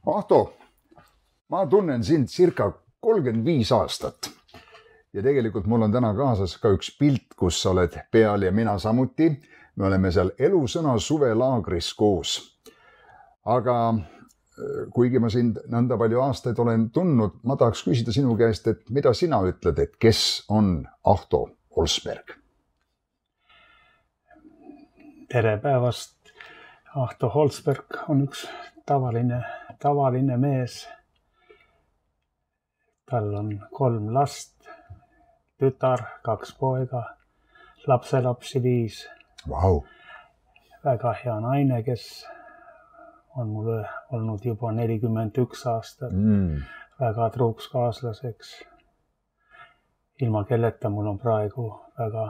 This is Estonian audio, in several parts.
Ahto, ma tunnen sind circa 35 aastat ja tegelikult mul on täna kaasas ka üks pilt, kus sa oled peal ja mina samuti. Me oleme seal Elusõna suvelaagris koos. Aga kuigi ma sind nõnda palju aastaid olen tundnud, ma tahaks küsida sinu käest, et mida sina ütled, et kes on Ahto Olsberg? Tere päevast! Ahto Olsberg on üks tavaline mees. Tal on 3 last, tütar, 2 poega, lapselapsi 5. Wow. Väga hea naine, kes on mulle olnud juba 41 aastat. Väga truuks kaaslaseks. Ilma kelleta mul on praegu väga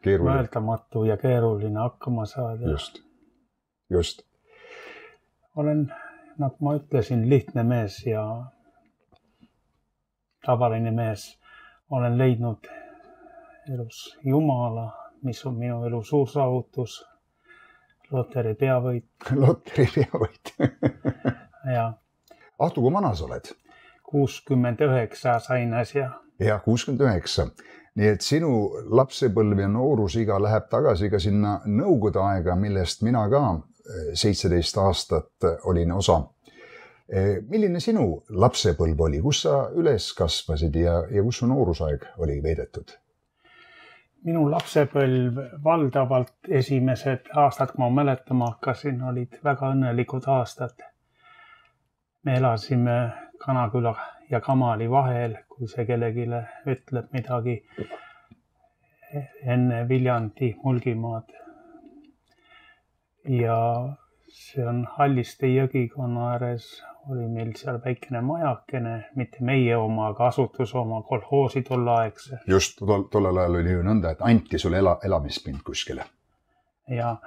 mõeldamatu ja keeruline hakkama saada. Just. Olen, nagu ma ütlesin, lihtne mees ja tavaline mees. Olen leidnud elus Jumala, mis on minu elu suur saavutus. Loteri peavõit. Ja. Ahto, kui vana sa oled? 69 sain äsja. Ja 69. Nii et sinu lapsepõlv ja noorusiga läheb tagasi ka sinna nõukogude aega, millest mina ka 17 aastat olin osa. Milline sinu lapsepõlv oli? Kus sa üles kasvasid ja kus su noorusaeg oli veedetud? Minu lapsepõlv valdavalt esimesed aastad, kui ma mäletama hakkasin, olid väga õnnelikud aastad. Me elasime Kanaküla ja Kamali vahel, kui see kellegile ütleb midagi, enne Viljandi Mulgimaad. Ja see on Halliste jõgikonna ääres, oli meil seal väikene majakene, mitte meie oma, aga asutus oma kolhoosi tolleaegse. Just, tollel ajal oli ju nõnda, et anti sulle elamispind kuskile. Ja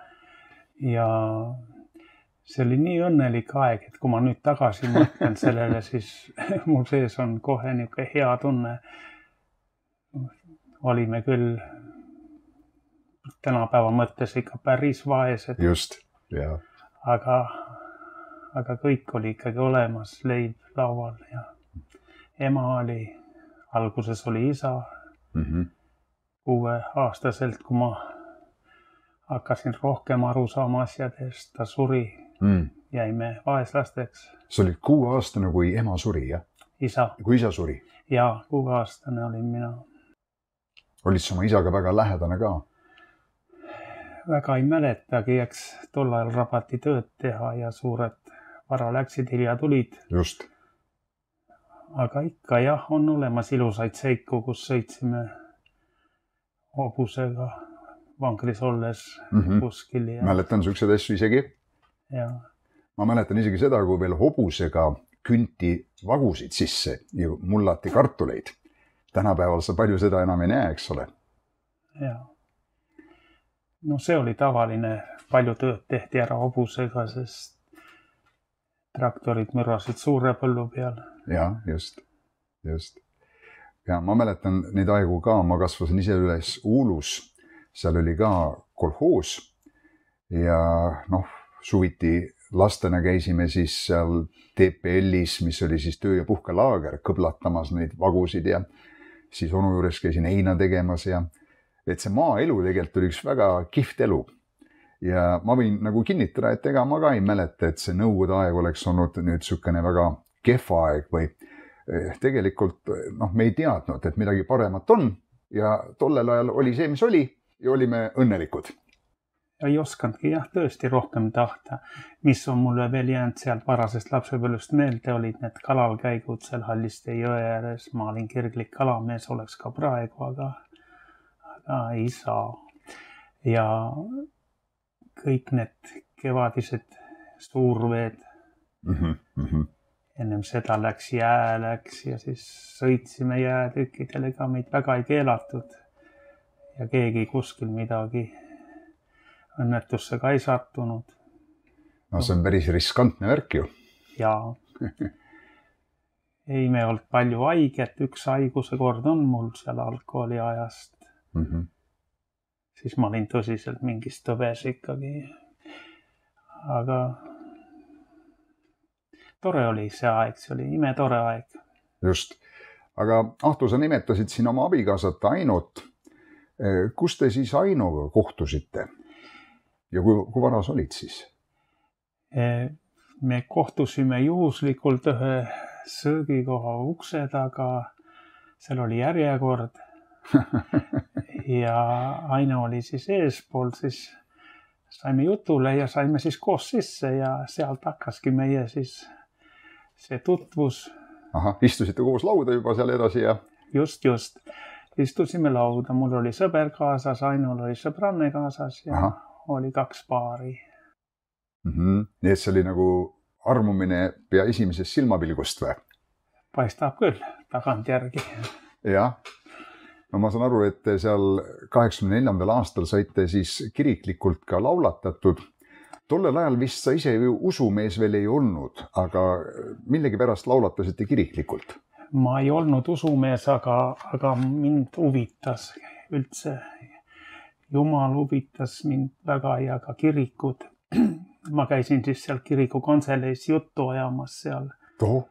see oli nii õnnelik aeg, et kui ma nüüd tagasi mõtlen sellele, siis mul sees on kohe niisugune hea tunne. Olime küll tänapäeva mõttes ikka päris vaesed. Just, jah. Aga kõik oli ikkagi olemas, leib laual ja ema oli, alguses oli isa. 6-aastaselt, kui ma hakkasin rohkem aru saama asjadest, ta suri, jäime vaeslasteks. Sa olid 6-aastane, kui ema suri, jah? Isa. Kui isa suri? Jaa, 6-aastane olin mina. Olid sa oma isaga väga lähedane ka? Väga ei mäletagi, eks tol ajal rabati tööd teha ja suured vara läksid, hilja tulid. Just. Aga ikka jah, on olemas ilusaid seiku, kus sõitsime hobusega vankris olles kuskil. Mäletan sükseid asju isegi. Ja. Ma mäletan isegi seda, kui veel hobusega künti vagusid sisse ja mullati kartuleid. Tänapäeval sa palju seda enam ei näe, eks ole? Ja. No see oli tavaline, palju tööd tehti ära hobusega, sest traktorid mürasid suure põllu peal. Ja, just. Ja ma mäletan neid aegu ka, ma kasvasin ise üles Uulus, seal oli ka kolhoos ja suviti lastena käisime siis seal TPL-is, mis oli siis töö- ja puhkelaager, kõblatamas neid vagusid ja siis onu juures käisin heina tegemas ja et see maaelu tegelikult oli üks väga kihvt elu. Ja ma võin nagu kinnitada, et ega ma ka ei mäleta, et see nõukogude aeg oleks olnud nüüd sükene väga kehva aeg või tegelikult me ei teadnud, et midagi paremat on ja tollel ajal oli see, mis oli ja olime õnnelikud. Ja ei oskanudki tõesti rohkem tahta. Mis on mulle veel jäänud sealt varasest lapsepõlvest meelde, olid need kalalkäigud seal Halliste jõe ääres. Ma olin kirglik kalamees, oleks ka praegu, aga ei saa. Ja kõik need kevadised suurveed. Ennem seda läks jää ja siis sõitsime jäätükkidele, ega meid väga ei keelatud. Ja keegi kuskil midagi õnnetusse ka ei sattunud. No see on päris riskantne värk ju. Jaa. Ei me olnud palju haiget, üks haiguse kord on mul seal alkoholi ajast. Siis ma olin tõsiselt mingis tõves ikkagi. Aga tore oli see aeg, see oli imetore aeg. Just. Aga Ahto, sa nimetasid siin oma abikaasat Ainot. Kus te siis Ainoga kohtusite? Ja kui varas olid siis? Me kohtusime juhuslikult ühe söögikoha ukse taga. Seal oli järjekord. Ja Aino oli siis eespool, siis saime jutule ja saime siis koos sisse ja sealt hakkaski meie siis see tutvus. Aha, istusite koos lauda juba seal edasi ja? Just. Istusime lauda. Mul oli sõber kaasas, Ainol oli sõbranne kaasas ja oli 2 paari. Nii et see oli nagu armumine pea esimesest silmapilgust või? Paistab küll, tagantjärgi. Jah. No ma saan aru, et te seal 84. aastal saite siis kiriklikult ka laulatatud. Tollel ajal vist sa ise ju usumees veel ei olnud, aga millegi pärast laulatasite kiriklikult? Ma ei olnud usumees, aga mind huvitas üldse. Jumal huvitas mind väga ja ka kirikud. Ma käisin siis seal kiriku kantseleis juttu ajamas seal. Toho?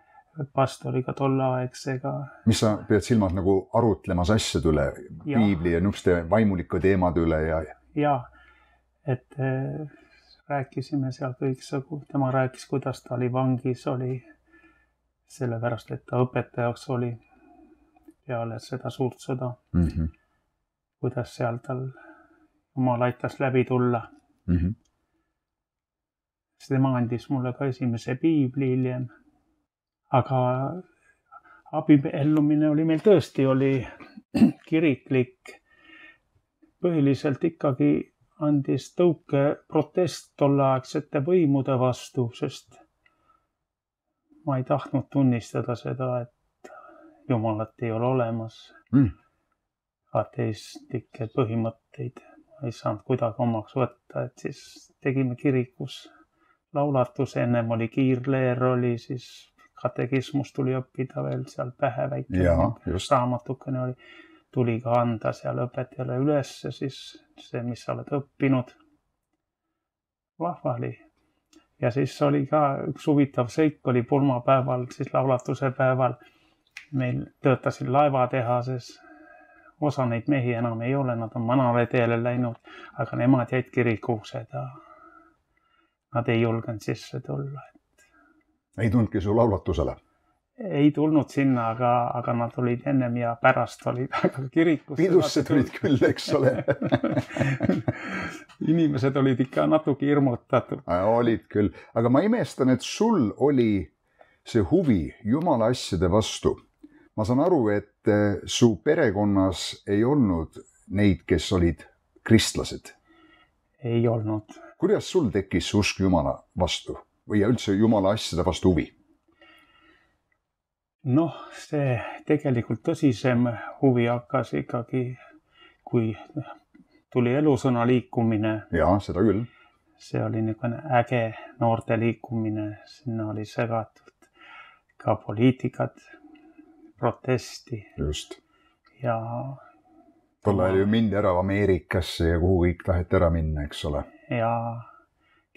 Pastoriga tolleaegsega. Mis sa pead silmas nagu arutlemas asjade üle, piibli ja niisuguste vaimuliku teemade üle? Ja, et rääkisime seal kõiksugu. Tema rääkis, kuidas ta oli vangis, oli sellepärast, et ta õpetajaks oli peale seda suurt sõda. Kuidas seal tal Jumal aitas läbi tulla. Tema andis mulle ka esimese piibli hiljem. Aga abiellumine oli meil tõesti, oli kiriklik. Põhiliselt ikkagi andis tõuke protest tolleaegsete võimude vastu, sest ma ei tahtnud tunnistada seda, et Jumalat ei ole olemas. Ateistlikke põhimõtteid ma ei saanud kuidagi omaks võtta, et siis tegime kirikus laulatuse. Ennem oli kiirleer, oli siis katekismus tuli õppida veel seal pähe väike. Raamatukene oli. Tuli ka anda seal õpetajale üles siis see, mis sa oled õppinud. Vahva oli. Ja siis oli ka üks huvitav seik, oli pulmapäeval, siis laulatuse päeval. Meil töötasin laevatehases. Osa neid mehi enam ei ole, nad on manale teele läinud, aga nemad jäid kirikuksed ja nad ei julgenud sisse tulla. Ei tulnudki su laulatusele? Ei tulnud sinna, aga nad olid ennem ja pärast olid kirikus. Pidusse tulid küll, eks ole. Inimesed olid ikka natuke hirmutatud. Olid küll, aga ma imestan, et sul oli see huvi Jumala asjade vastu. Ma saan aru, et su perekonnas ei olnud neid, kes olid kristlased. Ei olnud. Kuidas sul tekkis usk Jumala vastu või üldse Jumala asjade vastu huvi? Noh, see tegelikult tõsisem huvi hakkas ikkagi, kui tuli elusõna liikumine. Jaa, seda küll. See oli niisugune äge noorte liikumine. Sinna oli segatud ka poliitikat, protesti. Just. Ja tolle oli ju mindi ära Ameerikasse ja kuhu kõik taheti ära minna, eks ole. Ja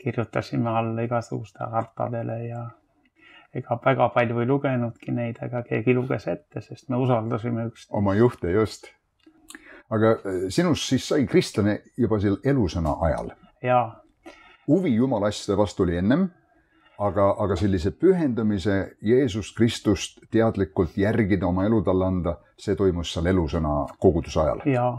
kirjutasime alla igasuguste hartadele ja ega väga palju ei lugenudki neid, aga keegi luges ette, sest me usaldasime üksteist. Oma juhte, just. Aga sinust siis sai kristlane juba seal elusõna ajal? Jaa. Huvi Jumala asjade vastu oli ennem, aga sellise pühendamise Jeesus Kristust teadlikult järgida, oma elu talle anda, see toimus seal elusõna koguduse ajal? Jaa.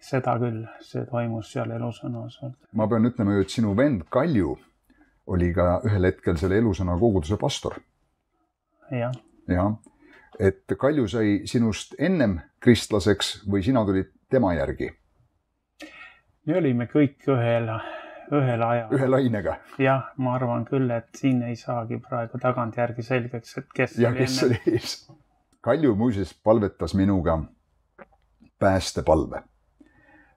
Seda küll, see toimus seal elusõnas. Ma pean ütlema, et sinu vend Kalju oli ka ühel hetkel selle elusõna koguduse pastor. Jah. Jah. Et Kalju sai sinust ennem kristlaseks või sina tulid tema järgi? Me olime kõik ühel ajal. Ühe lainega? Jah, ma arvan küll, et siin ei saagi praegu tagantjärgi selgeks, et kes oli enne. Kalju muuseas palvetas minuga päästepalve.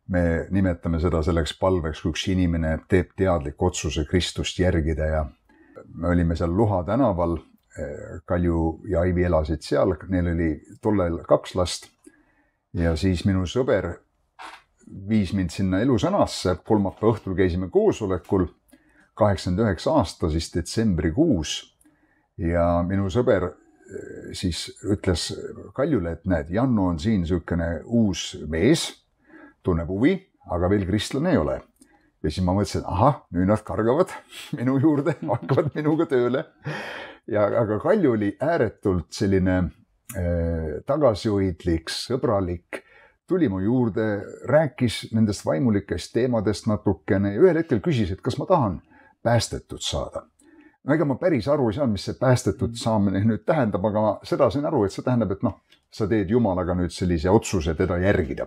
Me nimetame seda selleks palveks, kui üks inimene teeb teadlik otsuse Kristust järgida ja me olime seal Luha tänaval. Kalju ja Aivi elasid seal, neil oli tollel 2 last ja siis minu sõber viis mind sinna elusõnasse. Kolmapäeva õhtul käisime koosolekul, 89 aasta siis detsembrikuus ja minu sõber siis ütles Kaljule, et näed, Janno on siin niisugune uus mees, tunneb huvi, aga veel kristlane ei ole. Ja siis ma mõtlesin, ahah, nüüd nad kargavad minu juurde, hakkavad minuga tööle. Aga Kalju oli ääretult selline tagasihoidlik, sõbralik, tuli mu juurde, rääkis nendest vaimulikest teemadest natukene ja ühel hetkel küsis, et kas ma tahan päästetud saada. No ega ma päris aru ei saanud, mis see päästetud saamine nüüd tähendab, aga ma seda sain aru, et see tähendab, et sa teed Jumalaga nüüd sellise otsuse teda järgida.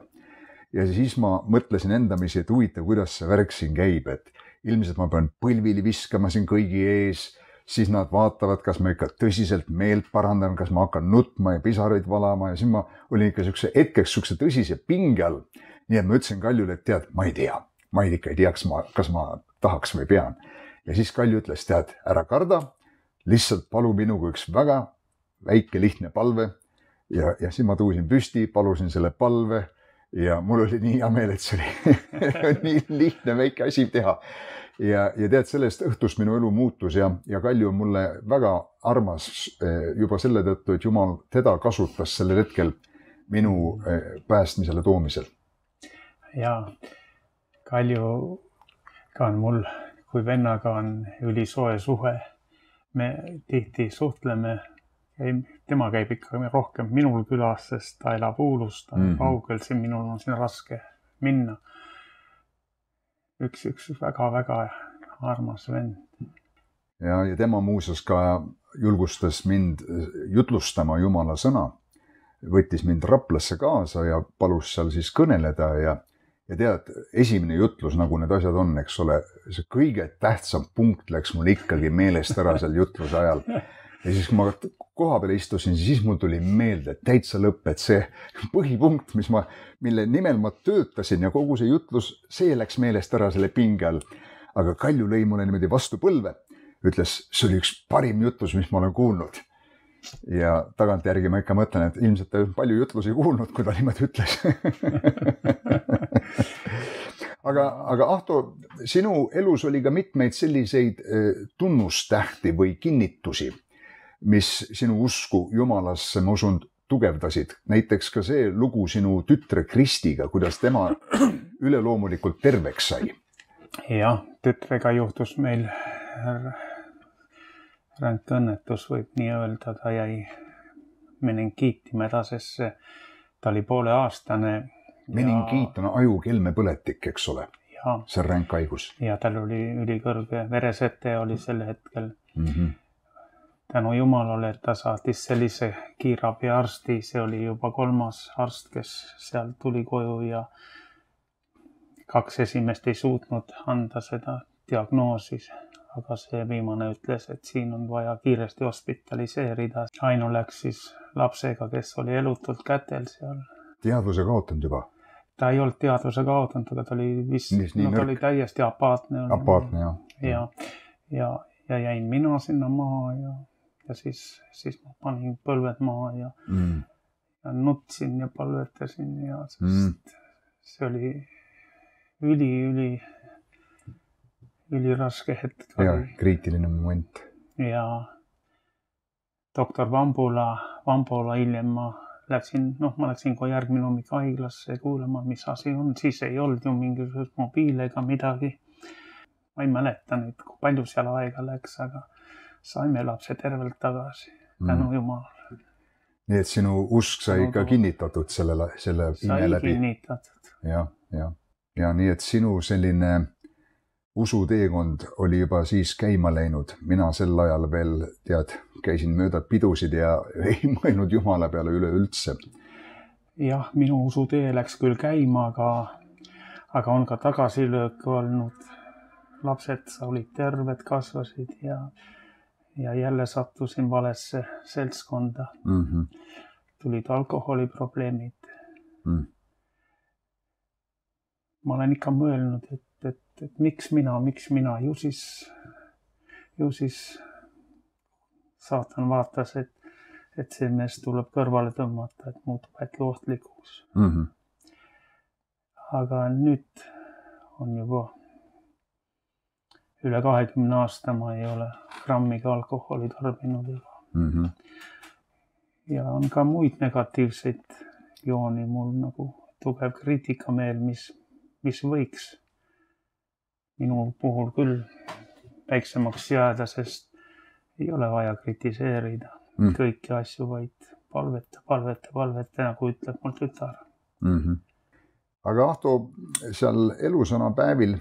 Ja siis ma mõtlesin endamisi, et huvitav, kuidas see värk siin käib, et ilmselt ma pean põlvili viskama siin kõigi ees, siis nad vaatavad, kas ma ikka tõsiselt meelt parandan, kas ma hakkan nutma ja pisaraid valama ja siis ma olin ikka hetkeks tõsise pinge all. Nii et ma ütlesin Kaljule, et tead, ma ei tea, ma ikka ei tea, kas ma tahaks või pean. Ja siis Kalju ütles, tead, ära karda, lihtsalt palu minuga üks väga väike lihtne palve ja siis ma tõusin püsti, palusin selle palve ja mul oli nii hea meel, et see oli nii lihtne väike asi teha. Ja tead, sellest õhtust minu elu muutus ja Kalju on mulle väga armas juba selle tõttu, et Jumal teda kasutas sellel hetkel minu päästmisele toomisel. Ja Kalju ka on mul, kui vennaga on ülisoe suhe. Me tihti suhtleme. Tema käib ikka rohkem minul külas, sest ta elab Uulus, ta on kaugel, minul on siin raske minna. Üks väga-väga armas vend. Ja tema muuseas ka julgustas mind jutlustama Jumala sõna. Võttis mind Raplasse kaasa ja palus seal siis kõneleda ja tead, esimene jutlus, nagu need asjad on, eks ole, see kõige tähtsam punkt läks mul ikkagi meelest ära seal jutluse ajal. Ja siis, kui ma koha peale istusin, siis mul tuli meelde täitsa lõpp, et see põhipunkt, mille nimel ma töötasin ja kogu see jutlus, see läks meelest ära selle pinge all. Aga Kalju lõi mulle niimoodi vastu põlve, ütles, see oli üks parim jutlus, mis ma olen kuulnud. Ja tagantjärgi ma ikka mõtlen, et ilmselt ta palju jutlusi kuulnud, kui ta niimoodi ütles. Aga Ahto, sinu elus oli ka mitmeid selliseid tunnustähti või kinnitusi, mis sinu usku Jumalasse, ma usun, tugevdasid. Näiteks ka see lugu sinu tütre Kristiga, kuidas tema üleloomulikult terveks sai. Jah, tütrega juhtus meil ränk õnnetus, võib nii öelda, ta jäi meningiitimädasesse, ta oli 5-aastane. Meningiit on ajukelmepõletik, eks ole, ja, see ränk haigus. Ja tal oli ülikõrge veresete oli sel hetkel. Tänu Jumalale, et ta saatis sellise kiirabiarsti, see oli juba 3. arst, kes seal tuli koju ja 2 esimest ei suutnud anda seda diagnoosi. Aga see viimane ütles, et siin on vaja kiiresti hospitaliseerida. Aino läks siis lapsega, kes oli elutult kätel seal. Teadvuse kaotanud juba? Ta ei olnud teadvuse kaotanud, aga ta oli vist, ta oli täiesti apaatne. Apaatne, jah. Ja jäin mina sinna maha ja siis ma panin põlved maha ja nutsin ja palvetasin ja see oli üli raske hetk. Ja kriitiline moment. Ja doktor Vambola hiljem ma läksin kohe järgmine hommik haiglasse kuulama, mis asi on. Siis ei olnud ju mingisugust mobiile ega midagi. Ma ei mäleta nüüd, kui palju seal aega läks, aga saime lapse tervelt tagasi. Tänu Jumalale. Nii et sinu usk sai ikka kinnitatud selle ime läbi. Sai kinnitatud. Ja nii et sinu selline usuteekond oli juba siis käima läinud. Mina sel ajal veel, tead, käisin mööda pidusid ja ei mõelnud Jumala peale üleüldse. Jah, minu usutee läks küll käima, aga on ka tagasilöök olnud. Lapsed olid terved, kasvasid ja jälle sattusin valesse seltskonda. Tulid alkoholiprobleemid. Ma olen ikka mõelnud, et miks mina, ju siis saatan vaatas, et see mees tuleb kõrvale tõmmata, et muutub äkki ohtlikuks. Aga nüüd on juba üle 20 aasta ma ei ole grammiga alkoholi tarbinud. Ja on ka muid negatiivseid jooni mul nagu tugev kriitikameel, mis võiks minu puhul küll väiksemaks jääda, sest ei ole vaja kritiseerida kõiki asju, vaid palveta, nagu ütleb mul tütar. Aga Ahto, seal elusõna päevil,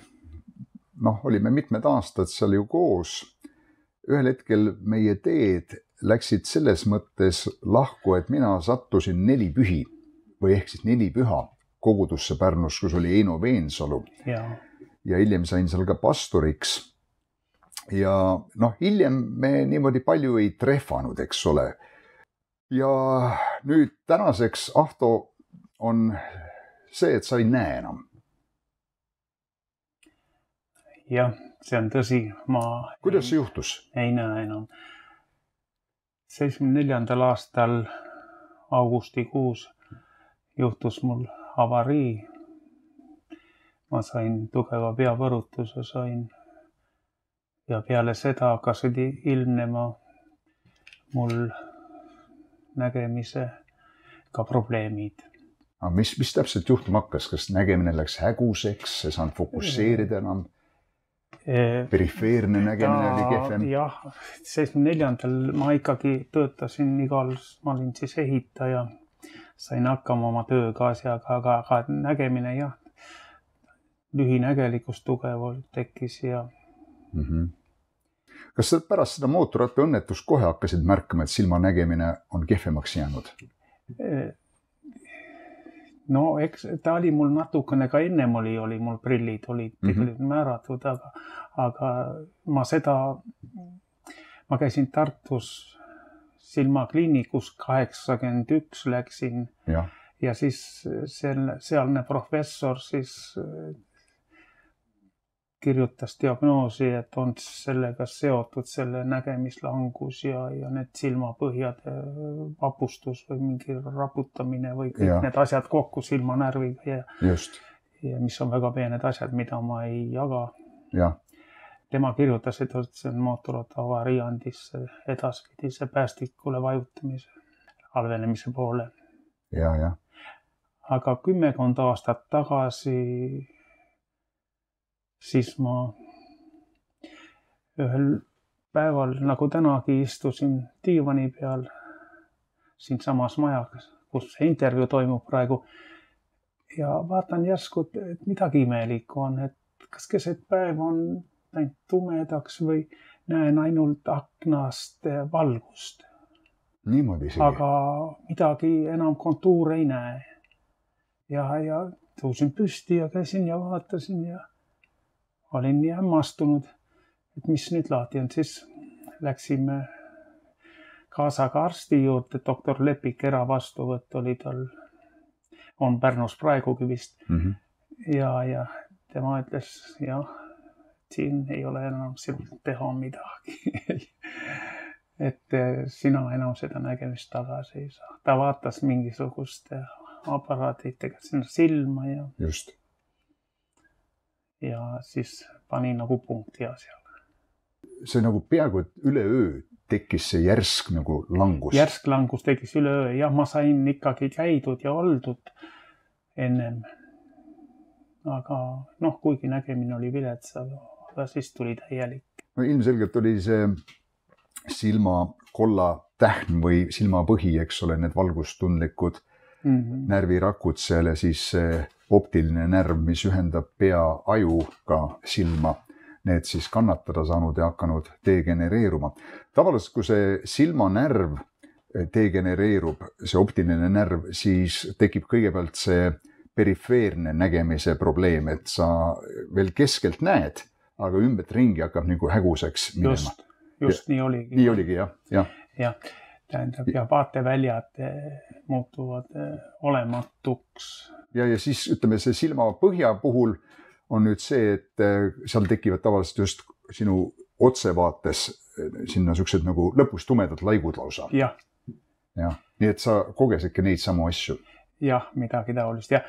olime mitmed aastad seal ju koos. Ühel hetkel meie teed läksid selles mõttes lahku, et mina sattusin 4 pühi või ehk siis 4 püha kogudusse Pärnus, kus oli Eino Veensalu. Ja hiljem sain seal ka pastoriks. Ja hiljem me niimoodi palju ei trehvanud, eks ole. Ja nüüd tänaseks, Ahto, on see, et sa ei näe enam. Jah, see on tõsi. Kuidas see juhtus? Ei näe enam. 74. aastal augustikuus juhtus mul avarii. Ma sain tugeva peapõrutuse ja peale seda hakkasid ilmnema mul nägemisega probleemid. Aga mis täpselt juhtuma hakkas? Kas nägemine läks häguseks, sa saanud fokusseerida enam? Perifeerne nägemine oli kehvem? Jah, 74. ma ikkagi töötasin ma olin siis ehitaja, sain hakkama oma tööga asjaga, aga nägemine jah, lühinägelikkus tugevalt tekkis ja... Kas sa pärast seda mootorratta õnnetust kohe hakkasid märkama, et silma nägemine on kehvemaks jäänud? No eks ta oli mul natukene ka ennem oli mul prillid olid tegelikult määratud, aga ma käisin Tartus silmakliinikus 81 läksin ja siis sealne professor siis kirjutas diagnoosi, et on sellega seotud selle nägemislangus ja need silmapõhjade vapustus või mingi raputamine või kõik need asjad kokku silmanärviga ja mis on väga peened asjad, mida ma ei jaga. Tema kirjutas, et see on mootorratta avarii andis edaspidise päästikule vajutamise halvenemise poole. Aga 10 aastat tagasi siis ma ühel päeval, nagu tänagi, istusin diivani peal siin samas majas, kus see intervjuu toimub praegu ja vaatan järsku, et midagi imelikku on, et kas keset päev on läinud tumedaks või näen ainult aknast valgust. Niimoodi see. Aga midagi enam kontuure ei näe. Ja tõusin püsti ja käisin ja vaatasin ja olin nii hämmastunud, et mis nüüd laati on. Siis läksime kaasaga arsti juurde, doktor Lepik, eravastuvõtt oli tal, on Pärnus praegugi vist. Ja tema ütles, siin ei ole enam sinult teha midagi. Et sina enam seda nägemist tagasi ei saa. Ta vaatas mingisuguste aparaatidega sinna silma ja... Just. Ja siis pani nagu punkti asjale. See nagu peaaegu, et üleöö tekkis see järsk nagu langus. Järsk langus tekkis üleöö. Jah, ma sain ikkagi käidud ja oldud ennem. Aga kuigi nägemine oli vilets, aga siis tuli täielik. No ilmselgelt oli see silmakolla tähn või silmapõhi, eks ole, need valgustundlikud närvirakud seal ja siis see optiline närv, mis ühendab pea ajuga silma, need siis kannatada saanud ja hakanud degenereeruma. Tavaliselt, kui see silmanärv degenereerub, see optiline närv, siis tekib kõigepealt see perifeerne nägemise probleem, et sa veel keskelt näed, aga ümbert ringi hakkab nagu häguseks minema. Just nii oligi. Nii oligi, jah. Jah, tähendab, ja vaateväljad muutuvad olematuks. Ja siis ütleme, see silmapõhja puhul on nüüd see, et seal tekivad tavaliselt just sinu otsevaates sinna siuksed nagu lõpus tumedad laigud lausa. Jah. Nii et sa kogesidki neid samu asju. Jah, midagi taolist, jah.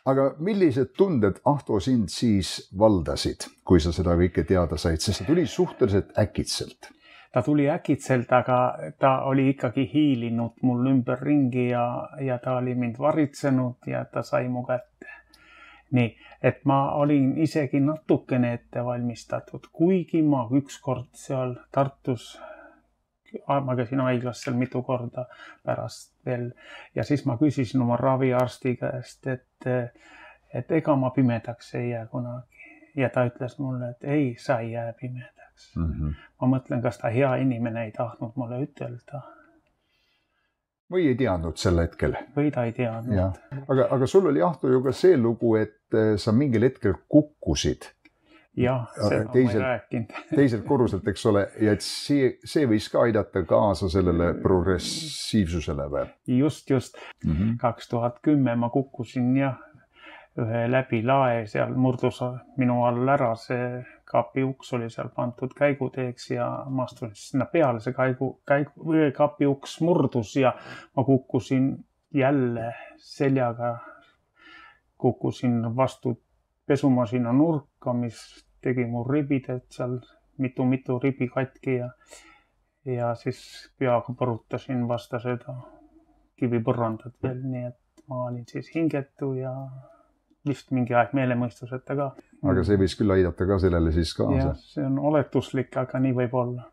aga millised tunded, Ahto, sind siis valdasid, kui sa seda kõike teada said, sest see tuli suhteliselt äkitselt? Ta tuli äkitselt, aga ta oli ikkagi hiilinud mul ümberringi ja ta oli mind varitsenud ja ta sai mu kätte. Nii, et ma olin isegi natukene ette valmistatud, kuigi ma ükskord seal Tartus, ma käisin haiglas seal mitu korda pärast veel ja siis ma küsisin oma raviarsti käest, et ega ma pimedaks ei jää kunagi. Ja ta ütles mulle, et ei, sa ei jää pimedaks. Ma mõtlen, kas ta hea inimene ei tahtnud mulle ütelda. Või ei teadnud sel hetkel? Või ta ei teadnud. Aga sul oli, Ahto, ju ka see lugu, et sa mingil hetkel kukkusid. Jah, seda ma ei rääkinud. Teiselt korruselt, eks ole, ja et see võis ka aidata kaasa sellele progressiivsusele või? Just. 2010 ma kukkusin ühe läbi lae, seal murdus minu all ära, see kapi uks oli seal pandud käiguteeks ja ma astusin sinna peale, see kapi uks murdus ja ma kukkusin jälle seljaga, kukkusin vastu pesumasina nurka, mis tegi mu ribid, et seal mitu ribi katki ja siis peaga põrutasin vasta seda kivipõrandat veel, nii et ma olin siis hingetu ja vist mingi aeg meelemõistuseta ka. Aga see võis küll aidata ka sellele siis kaasa? Jah, see on oletuslik, aga nii võib olla.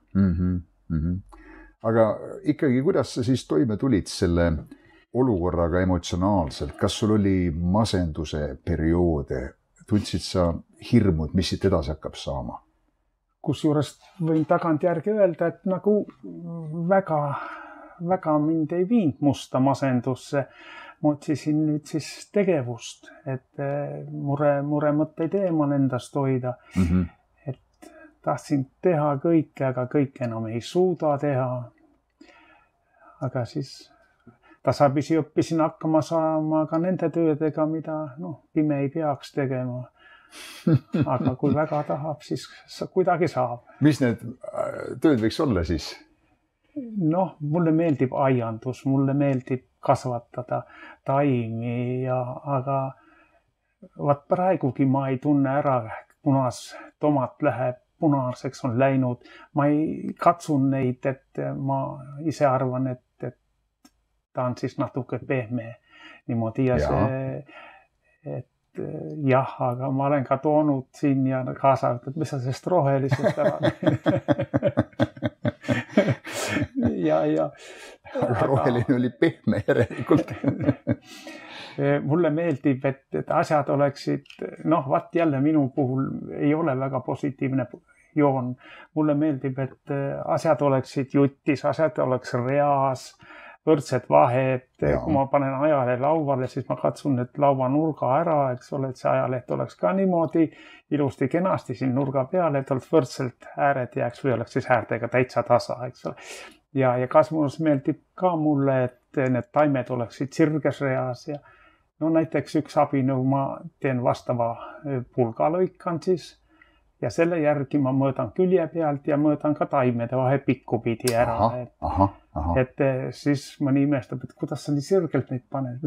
Aga ikkagi, kuidas sa siis toime tulid selle olukorraga emotsionaalselt? Kas sul oli masenduse perioode? Tundsid sa hirmud, mis siit edasi hakkab saama? Kusjuures võin tagantjärgi öelda, et nagu väga mind ei viinud musta masendusse. Ma otsisin nüüd siis tegevust, et muremõtteid eemal endast hoida. Et tahtsin teha kõike, aga kõik enam ei suuda teha. Aga siis tasapisi õppisin hakkama saama ka nende töödega, mida pime ei peaks tegema. Aga kui väga tahab, siis kuidagi saab. Mis need tööd võiks olla siis? Mulle meeldib aiandus, mulle meeldib kasvatada taimi, aga praegugi ma ei tunne ära, kunas tomat läheb punaseks, on läinud. Ma ei katsun neid, et ma ise arvan, et ta on siis natuke pehme niimoodi ja aga ma olen ka toonud siin ja kaasa, et mis sa sellest rohelisest ära. Roheline oli pehme järelikult. Mulle meeldib, et asjad oleksid, jälle minu puhul ei ole väga positiivne joon. Mulle meeldib, et asjad oleksid jutis, asjad oleks reas, võrdsed vahed. Kui ma panen ajalehe lauale, siis ma katsun nüüd laua nurga ära, eks ole, et see ajaleht oleks ka niimoodi ilusti kenasti siin nurga peal, et oleks võrdselt ääred jääks või oleks siis äärtega täitsa tasa, eks ole. Ja kasvus meeldib ka mulle, et need taimed oleksid sirges reas ja näiteks üks abinõu ma teen vastava pulga lõikan siis ja selle järgi ma mõõdan külje pealt ja mõõdan ka taimede vahe pikkupidi ära. Et siis mõni imestab, et kuidas sa nii sirgelt neid paned.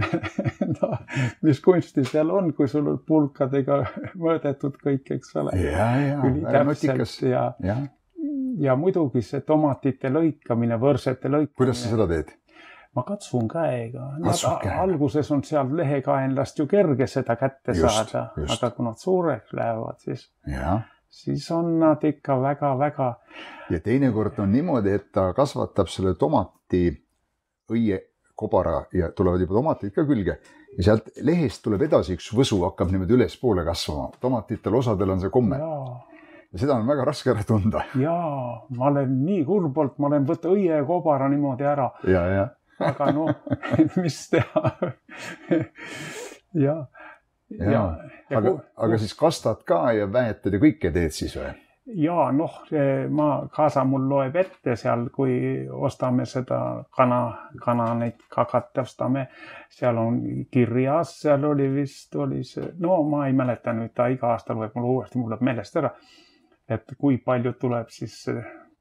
Mis kunsti seal on, kui sul on pulkadega mõõdetud kõik, eks ole. Ja muidugi see tomatite lõikamine, võrsete lõikamine. Kuidas sa seda teed? Ma katsun käega. Alguses on seal lehekaenlast ju kerge seda kätte saada, aga kui nad suureks lähevad, siis on nad ikka väga-väga. Ja teinekord on niimoodi, et ta kasvatab selle tomati õie kobara ja tulevad juba tomatid ka külge. Ja sealt lehest tuleb edasi üks võsu, hakkab niimoodi üles poole kasvama. Tomatitel osadel on see komme. Ja seda on väga raske ära tunda. Jaa, ma olen nii kurbolt, ma olen võtta õie ja kobara niimoodi ära. Aga mis teha? Aga siis kastad ka ja väetad ja kõike teed siis või? Jaa, kaasa mul loeb ette seal, kui ostame seda kana neid kakat ostame. Seal on kirjas, seal oli vist, ma ei mäleta nüüd, ta iga aastal võib mul uuesti, mul läheb meelest ära, et kui palju tuleb siis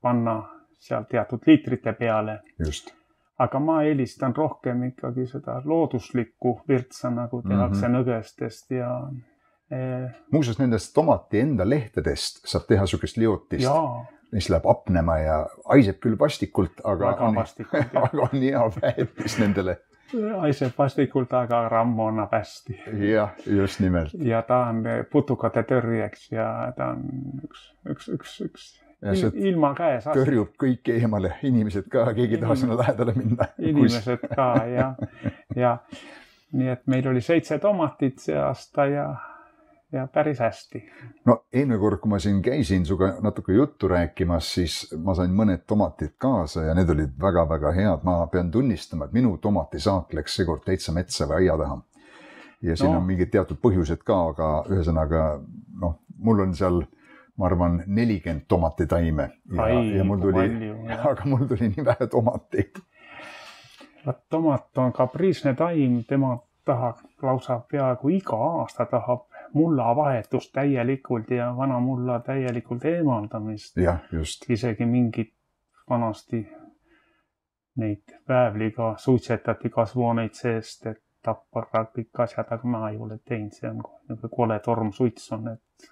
panna seal teatud liitrite peale. Just. aga ma eelistan rohkem ikkagi seda looduslikku virtsa, nagu tehakse nõgestest ja muuseas, nendest tomati enda lehtedest saab teha sugust liotist, mis läheb apnema ja aiseb küll vastikult, aga on hea väetis nendele. Aiseb vastikult, aga rammu annab hästi. Jah, just nimelt. Ja ta on putukate tõrjeks ja ta on üks ilma käes. Tõrjub kõik eemale, inimesed ka, keegi taha sinna lähedale minna. Inimesed ka, ja nii et meil oli 7 tomatit see aasta ja päris hästi. No eelmine kord, kui ma siin käisin suga natuke juttu rääkimas, siis ma sain mõned tomatid kaasa ja need olid väga-väga head. Ma pean tunnistama, et minu tomatisaak läks seekord täitsa metsa või aia taha. Ja siin on mingid teatud põhjused ka, aga ühesõnaga, mul on seal, ma arvan, 40 tomatitaime ja mul tuli nii vähe tomateid. Tomat on kapriisne taim, tema tahab lausa peaaegu iga aasta tahab mulla vahetust täielikult ja vana mulla täielikult eemaldamist. Jah, just. Isegi mingid vanasti neid väävliga suitsetati kasvuoneid seest, et tappa kõik asjad, aga ma ei ole teinud, see on kole tormsuits on, et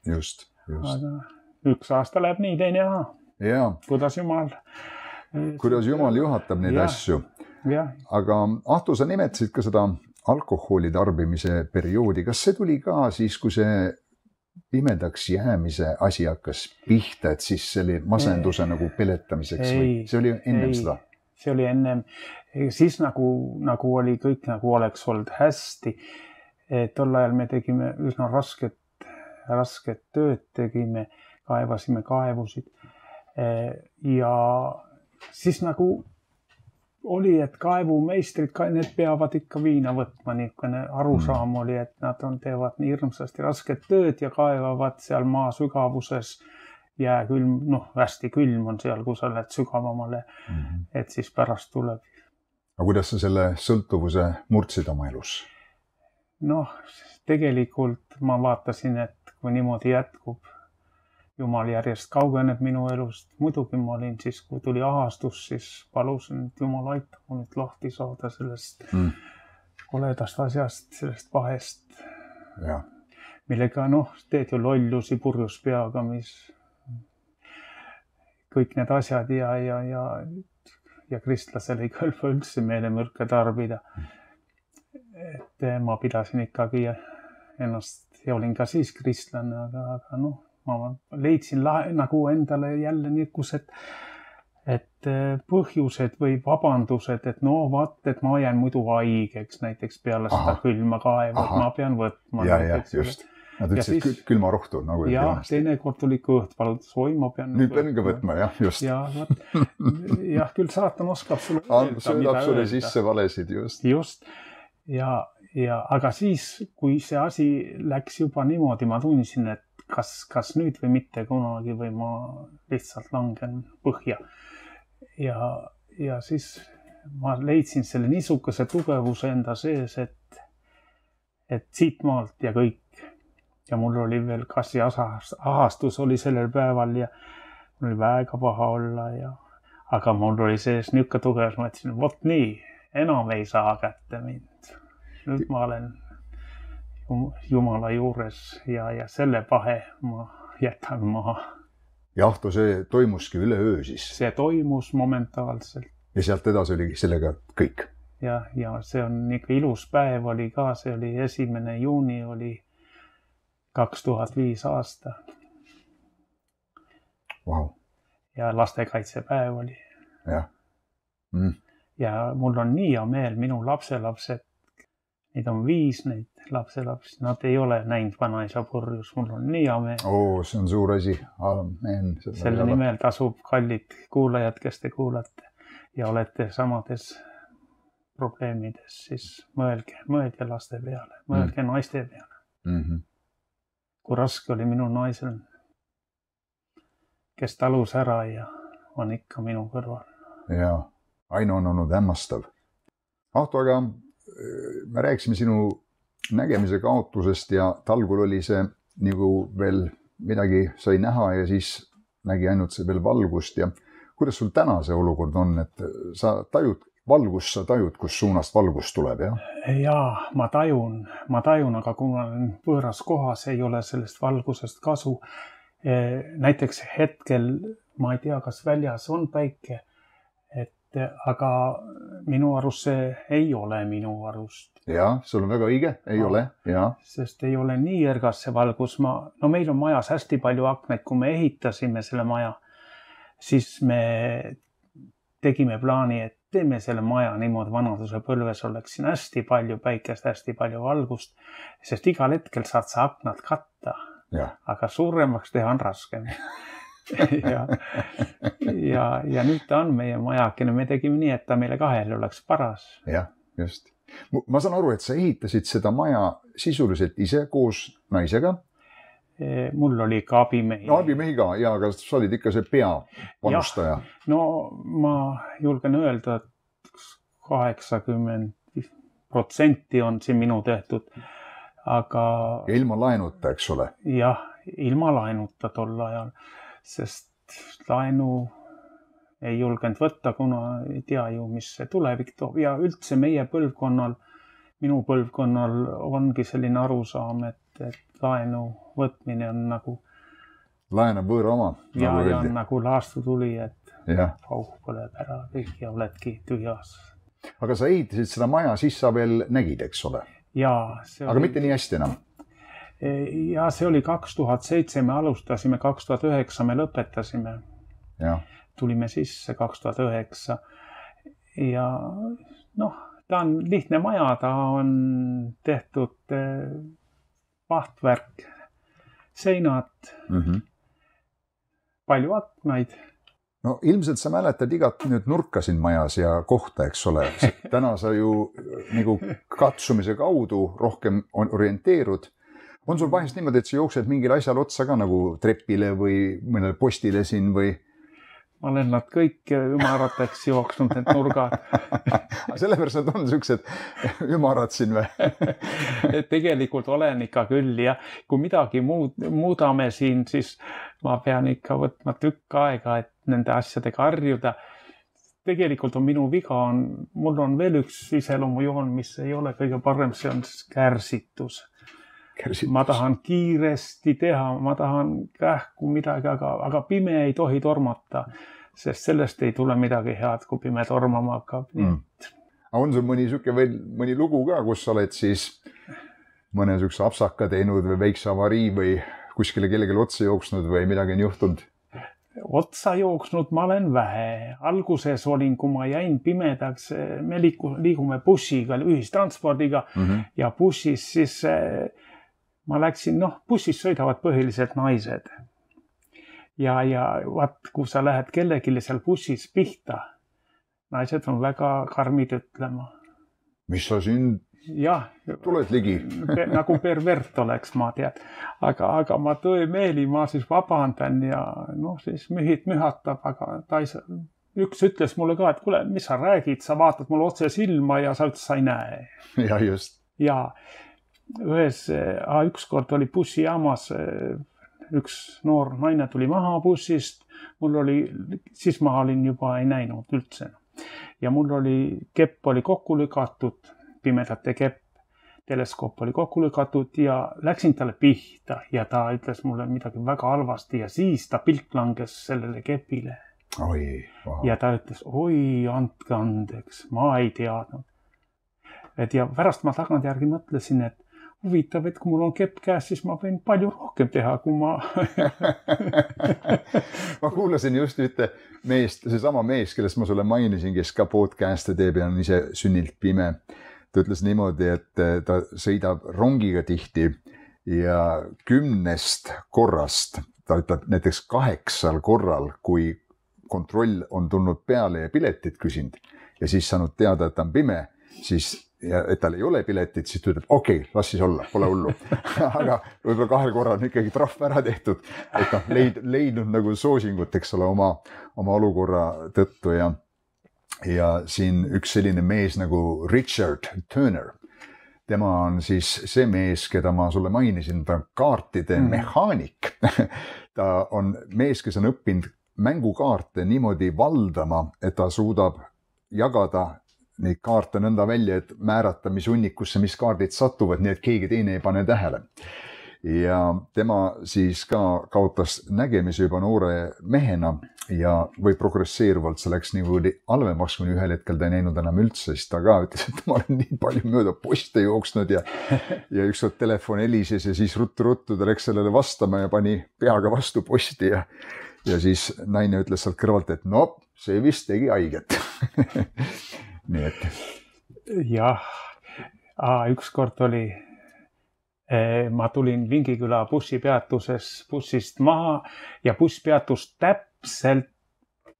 just. Aga üks aasta läheb nii, teine aha. Ja. Kuidas Jumal juhatab neid asju. Ja. Aga Ahto, sa nimetasid ka seda alkoholi tarbimise perioodi. Kas see tuli ka siis, kui see pimedaks jäämise asi hakkas pihta, et siis see oli masenduse nagu peletamiseks või see oli ennem seda? See oli ennem. Siis nagu oli kõik nagu oleks olnud hästi. Tol ajal me tegime üsna rasket tööd, kaevasime kaevusid. Ja siis nagu oli, et kaevumeistrid, need peavad ikka viina võtma, niisugune arusaam oli, et nad teevad nii hirmsasti rasket tööd ja kaevavad seal maa sügavuses jääkülm, hästi külm on seal, kui sa lähed sügavamale, et siis pärast tuleb. Aga kuidas sa selle sõltuvuse murdsid oma elus? Tegelikult ma vaatasin, et kui niimoodi jätkub, Jumal järjest kaugeneb minu elust. Muidugi ma olin siis, kui tuli ahastus, siis palusin, et Jumal aitab mu nüüd lahti saada sellest koledast asjast, sellest vahest. Ja. Millega teed ju lollusi purjus peaga, mis kõik need asjad ja kristlasel ei kõlba üldse meelemürke tarbida. Et ma pidasin ikkagi ennast ja olin ka siis kristlane, aga ma leidsin nagu endale jälle niisugused, et põhjused või vabandused, et et ma jään muidu haigeks näiteks peale seda külma kaevu, et ma pean võtma. Ja, just. Nad ütlesid külmarohtu. Ja, teinekord tuli kõhtvalus, ma pean... Nüüd pean ka võtma, jah, just. Jah, küll saatan oskab sulle söödab sulle sisse valesid, just. Just. Aga siis, kui see asi läks juba niimoodi, ma tundsin, et kas nüüd või mitte kunagi või ma lihtsalt langen põhja. Ja siis ma leidsin selle niisuguse tugevuse enda sees, et siit maalt ja kõik. Ja mul oli veel kassi ahastus oli sellel päeval ja mul oli väga paha olla. Aga mul oli sees niisugune tugev, ma ütlesin, vot nii, enam ei saa kätte mind. Nüüd ma olen Jumala juures ja selle pahe ma jätan maha. Ja Ahto, see toimuski üleöö siis? See toimus momentaalselt. Ja sealt edasi oli sellega kõik? Ja see on ikka ilus päev oli ka, see oli 1. juuni oli 2005 aasta. Wow. Ja lastekaitsepäev oli. Jah. Ja mul on nii hea meel, minu lapselapsed, neid on 5 neid lapselapsi, nad ei ole näinud vanaisa purjus, mul on nii hea meel. See on suur asi. Amen. Selle nimel tasub kallid kuulajad, kes te kuulate ja olete samades probleemides, siis mõelge laste peale, mõelge naiste peale. Kui raske oli minu naisel, kes talus ära ja on ikka minu kõrval. Ja, Aino on olnud hämmastav. Ahto, aga me rääkisime sinu nägemise kaotusest ja talgul oli see nagu veel midagi sai näha ja siis nägi ainult see veel valgust ja kuidas sul täna see olukord on, et sa tajud valgust, sa tajud, kus suunast valgust tuleb, jah? Jaa, ma tajun, aga kuna olen võõras kohas, ei ole sellest valgusest kasu. Näiteks hetkel, ma ei tea, kas väljas on päike, aga minu arust see ei ole minu arust. Jaa, sul on väga õige, ei ole, jaa. Sest ei ole nii ergas see valgus. Meil on majas hästi palju aknaid, kui me ehitasime selle maja, siis me tegime plaani, et teeme selle maja niimoodi vanaduse põlves oleks siin hästi palju päikest, hästi palju valgust, sest igal hetkel saad sa aknad katta, aga suuremaks teha on raskem. ja nüüd ta on meie majakene, me tegime nii, et ta meile kahel oleks paras. Jah, just. Ma saan aru, et sa ehitasid seda maja sisuliselt ise koos naisega. Mul oli ka abimehi. No abimehi ka, ja aga sa olid ikka see peapanustaja. No ma julgen öelda, et 80% on siin minu tehtud, aga... Ja ilma laenuta, eks ole? Jah, ilma laenuta tol ajal, sest laenu ei julgenud võtta, kuna ei tea ju, mis see tulevik toob. Ja üldse meie põlvkonnal, minu põlvkonnal ongi selline arusaam, et laenu võtmine on nagu... Laen on võõra oma. Ja nagu laastu tuli, et pauh põleb ära kõik ja oledki tühjas. Aga sa ehitasid seda maja, siis sa veel nägid, eks ole? Jaa. Aga mitte nii hästi enam? Ja see oli 2007, me alustasime, 2009 me lõpetasime. Tulime sisse 2009 ja ta on lihtne maja, ta on tehtud vahtvärk, seinad, palju aknaid. No ilmselt sa mäletad igat nüüd nurka siin majas ja kohta, eks ole. Täna sa ju nagu katsumise kaudu rohkem orienteerud. On sul vahest niimoodi, et sa jooksed mingil asjal otsa ka nagu trepile või mõnele postile siin või? Ma olen nad kõik ümarateks jooksnud, need nurgad. Sellepärast nad on sellised ümarad siin või? Tegelikult olen ikka küll ja kui midagi muudame siin, siis ma pean ikka võtma tükk aega, et nende asjadega harjuda. Tegelikult on minu viga, mul on veel üks iseloomujoon, mis ei ole kõige parem, see on kärsitus. Ma tahan kiiresti teha, ma tahan kähku midagi, aga pime ei tohi tormata, sest sellest ei tule midagi head, kui pime tormama hakkab. On sul mõni lugu ka, kus sa oled siis mõne sükse apsaka teinud või väikse avarii või kuskile kellegile otsa jooksnud või midagi on juhtunud? Otsa jooksnud ma olen vähe. Alguses olin, kui ma jäin pimedaks, me liigume bussiga, ühistranspordiga ja bussis siis... Ma läksin, bussis sõidavad põhiliselt naised. Ja kui sa lähed kellelegi seal bussis pihta, naised on väga karmid ütlema. Mis sa siin tuled ligi? Nagu pervert oleks, ma tead. Aga ma tõemeeli, ma siis vabandan ja siis mühatab, aga üks ütles mulle ka, et kuule, mis sa räägid, sa vaatad mulle otse silma ja sa ütles, sa ei näe. Ja just. Ja ükskord oli bussijaamas, üks noor naine tuli maha bussist, siis ma olin juba ei näinud üldse. Ja mul kepp oli kokku lükatud, pimedate kepp, teleskoop oli kokku lükatud ja läksin talle pihta ja ta ütles mulle midagi väga halvasti ja siis ta pilk langes sellele kepile. Ja ta ütles, andke andeks, ma ei teadnud. Ja pärast ma tagantjärgi mõtlesin, et huvitav, et kui mul on kepp käes, siis ma võin palju rohkem teha, kui ma... Ma kuulasin just ühte meest, seesama mees, kellest ma sulle mainisin, kes ka podcast'e teeb ja on ise sünnilt pime. Ta ütles niimoodi, et ta sõidab rongiga tihti ja 10 korrast, ta ütleb näiteks 8 korral, kui kontroll on tulnud peale ja piletit küsinud ja siis saanud teada, et ta on pime, siis ja et tal ei ole piletit, siis ta ütleb, okei, las siis olla, pole hullu. Aga võib-olla 2 korral on ikkagi trahv ära tehtud, et leidnud nagu soosingut, eks ole, oma olukorra tõttu ja siin üks selline mees nagu Richard Turner. Tema on siis see mees, keda ma sulle mainisin, ta on kaartide mehaanik. Ta on mees, kes on õppinud mängukaarte niimoodi valdama, et ta suudab jagada neid kaarte nõnda välja, et määrata, mis hunnikusse, mis kaardid satuvad, nii et keegi teine ei pane tähele. Ja tema siis ka kaotas nägemise juba noore mehena ja või progresseeruvalt see läks nii halvemaks, kuni ühel hetkel ta ei näinud enam üldse, siis ta ka ütles, et ma olen nii palju mööda poste jooksnud ja ükskord telefon helises ja siis ruttu ta läks sellele vastama ja pani peaga vastu posti ja siis naine ütles sealt kõrvalt, et no, see vist tegi haiget. Nii et. Jah, ükskord oli, ma tulin Vingiküla bussist maha ja buss peatus täpselt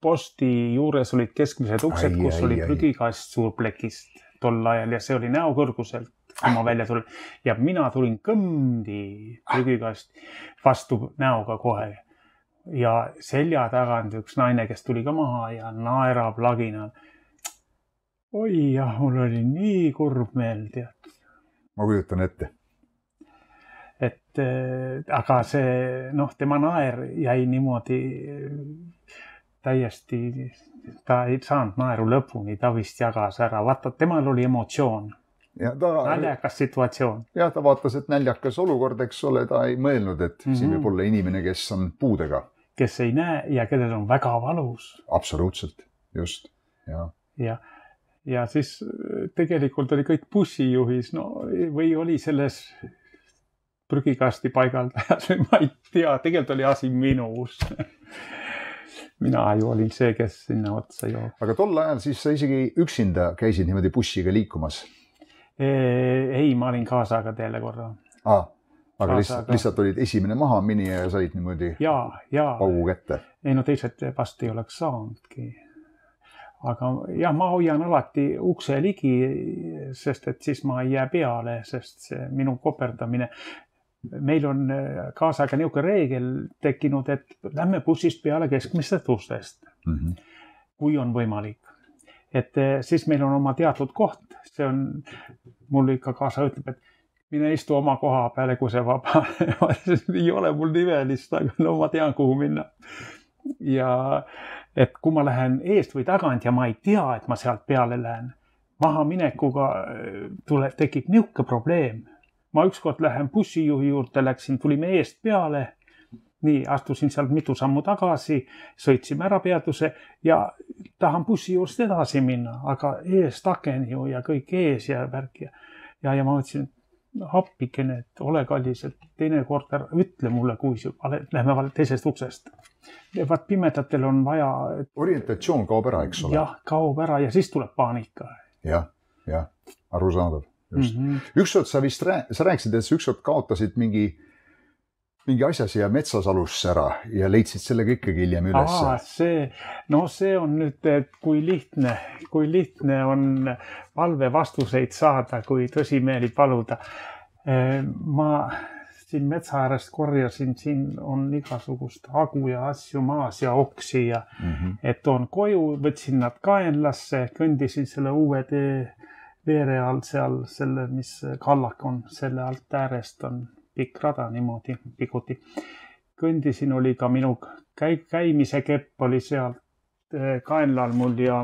posti juures olid keskmised uksed, kus oli prügikast suurplekist tol ajal ja see oli näokõrguselt, kui ma välja tulin. Ja mina tulin kõmdi prügikast vastu näoga kohe. Ja selja tagant üks naine, kes tuli ka maha ja naerab laginal. Oi jah, mul oli nii kurb meel, tead. Ma kujutan ette. Aga see, tema naer jäi niimoodi täiesti, ta ei saanud naeru lõpuni, ta vist jagas ära. Vaata, temal oli emotsioon. Näljakas situatsioon. Ja ta vaatas, et näljakas olukord, eks ole, ta ei mõelnud, et siin võib olla inimene, kes on puudega. Kes ei näe ja kellel on väga valus. Absoluutselt, just. Ja siis tegelikult oli kõik bussijuhis, või oli selles prügikasti paigaldajas või ma ei tea, tegelikult oli asi minus. Mina ju olin see, kes sinna otsa joog. Aga tol ajal siis sa isegi üksinda käisid niimoodi bussiga liikumas? Ei, ma olin kaasaga teele korra. Aga lihtsalt olid esimene maha minija ja said niimoodi paugu kätte? Ei, teised vast ei oleks saanudki. Aga jah, ma hoian alati ukse ligi, sest et siis ma ei jää peale, sest see minu koperdamine. Meil on kaasaga niisugune reegel tekkinud, et lähme bussist peale keskmistest ustest, kui on võimalik. Et siis meil on oma teatud koht, see on, mul ikka kaasa ütleb, et mine istu oma koha peale, kui see vaba. Ei ole mul nivelist, aga ma tean, kuhu minna. Ja et kui ma lähen eest või tagant ja ma ei tea, et ma sealt peale lähen, maha minekuga tekib niisugune probleem. Ma ükskord lähen bussijuhi juurde, tulime eest peale, nii astusin sealt mitu sammu tagasi, sõitsime ära peatuse ja tahan bussi juurest edasi minna, aga eest aken ju ja kõik ees ja värk. Ja ma mõtlesin, appikene, et ole kallis, et teine kord ütle mulle, kui lähme teisest uksest. Vaat pimedatel on vaja... Orientatsioon kaob ära, eks ole? Jah, kaob ära ja siis tuleb paanika. Jah, arusaadav. Ükskord sa rääkisid, et sa ükskord kaotasid mingi asja siia metsasalusse ära ja leidsid sellega ikkagi hiljem üles. See on nüüd, et kui lihtne on palve vastuseid saada, kui tõsimeeli paluda. Ma siin metsa äärest korjasin, siin on igasugust hagu ja asju maas ja oksi ja et toon koju, võtsin nad kaenlasse, kõndisin selle uue veere all seal, selle, mis kallak on, selle alt äärest on pikk rada niimoodi pikuti. Kõndisin, oli ka minu käimise kepp oli sealt kaenlal mul ja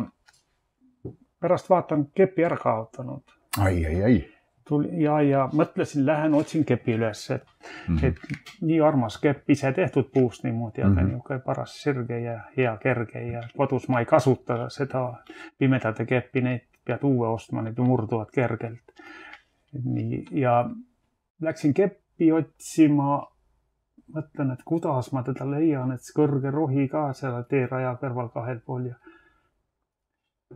pärast vaatan kepi ära kaotanud. Ai. Ja mõtlesin, lähen otsin kepi üles, et nii armas kepp ise tehtud puust niimoodi, aga niisugune paras sirge ja hea kerge ja kodus ma ei kasuta seda pimedate keppi, neid pead uue ostma, need murduvad kergelt. Ja läksin keppi otsima, mõtlen, et kuidas ma teda leian, et kõrge rohi ka selle teeraja kõrval kahel pool.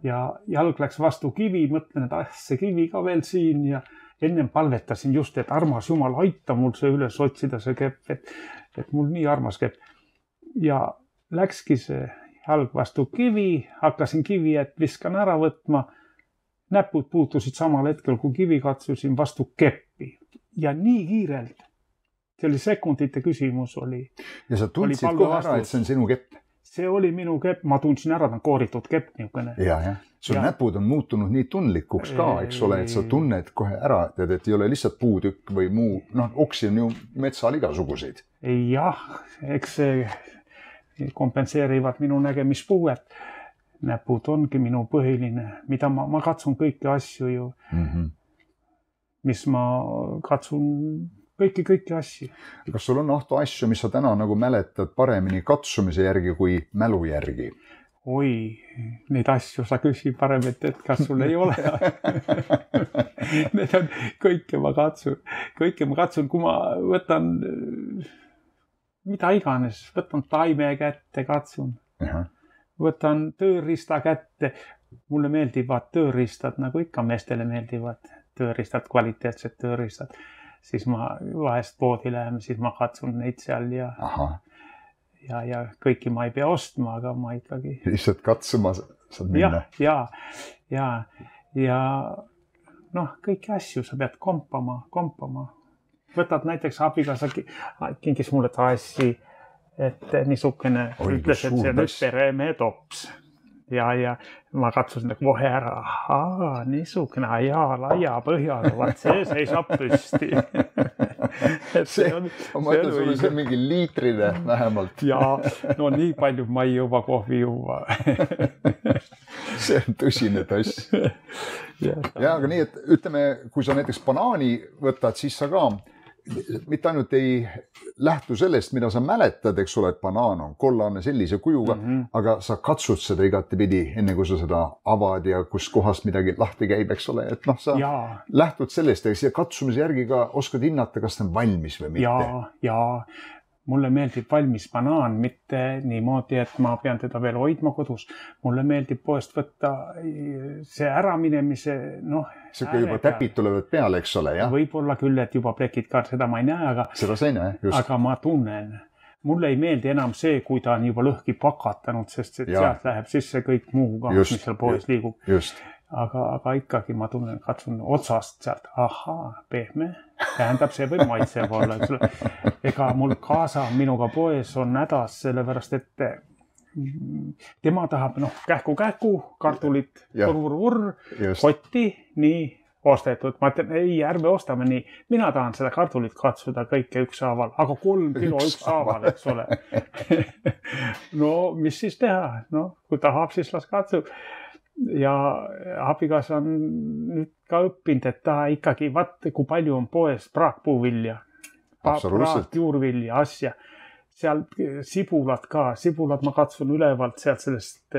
Ja jalg läks vastu kivi, mõtlen, et see kivi ka veel siin ja ennem palvetasin just, et armas Jumal, aita mul see üles otsida see kepp, et mul nii armas kepp. Ja läkski see jalg vastu kivi, hakkasin kivi, et viskan ära võtma. Näpud puutusid samal hetkel, kui kivi katsusin vastu keppi. Ja nii kiirelt. See oli sekundite küsimus oli. Ja sa tundsid kohe ära, et see on sinu kepp? See oli minu kepp, ma tundsin ära, ta on kooritud kepp niisugune. Ja. Sul näpud on muutunud nii tundlikuks ka, eks ole, et sa tunned kohe ära, et ei ole lihtsalt puutükk või muu, oksi on ju metsal igasuguseid. Jah, eks see kompenseerivad minu nägemispuuet. Näpud ongi minu põhiline, mida ma katsun kõiki asju ju, mis ma katsun kõiki asju. Kas sul on Ahto asju, mis sa täna nagu mäletad paremini katsumise järgi kui mälu järgi? Oi, neid asju sa küsi parem, et kas sul ei ole. Need on kõike ma katsun, kui ma võtan mida iganes, võtan taime kätte, katsun. Võtan tööriista kätte. Mulle meeldivad tööriistad, nagu ikka meestele meeldivad tööriistad, kvaliteetsed tööriistad. Siis ma vahest poodi läheme, siis ma katsun neid seal ja kõiki ma ei pea ostma, aga ma ikkagi... Lihtsalt katsuma saad minna. Ja kõiki asju sa pead kompama. Võtad näiteks abikaasa kingis mulle tassi, et niisugune ütles, et see on üks peremehe tops. Ja ma katsusin kohe ära. Niisugune laia põhjal, vaat see seisab püsti. Ma ütlen sulle, see on mingi liitrine vähemalt. No nii palju ma ei jõua kohvi juua. See on tõsine tass. Aga nii, et ütleme, kui sa näiteks banaani võtad, siis sa ka mitte ainult ei lähtu sellest, mida sa mäletad, eks ole, et banaan on kollane sellise kujuga, aga sa katsud seda igatepidi, enne kui sa seda avad ja kus kohast midagi lahti käib, eks ole, et sa lähtud sellest ja katsumise järgi ka oskad hinnata, kas ta on valmis või mitte. Ja mulle meeldib valmis banaan, mitte niimoodi, et ma pean teda veel hoidma kodus. Mulle meeldib poest võtta see äraminemise, see juba täpid tulevad peale, eks ole, jah? Võib-olla küll, et juba plekid ka, seda ma ei näe, aga... Seda sa ei näe, just. Aga ma tunnen. Mulle ei meeldi enam see, kui ta on juba lõhki pakatanud, sest sealt läheb sisse kõik muu ka, mis seal poes liigub. Just. Aga ikkagi ma tunnen, katsun otsast sealt, pehme, tähendab see või maitsev olla, eks ole. Ega mul kaasa minuga poes on hädas, sellepärast, et tema tahab, kähku, kartulit, vurr, kotti, nii ostetud. Ma ütlen, ei, ärme ostame nii. Mina tahan seda kartulit katsuda kõike ükshaaval, aga 3 kilo ükshaaval, eks ole. No, mis siis teha? Kui tahab, siis las katsub. Ja abikaasa on nüüd ka õppinud, et ta ikkagi vaata, kui palju on poes praakpuuvilja, praakjuurvilja, asja. Seal sibulad ma katsun ülevalt sealt sellest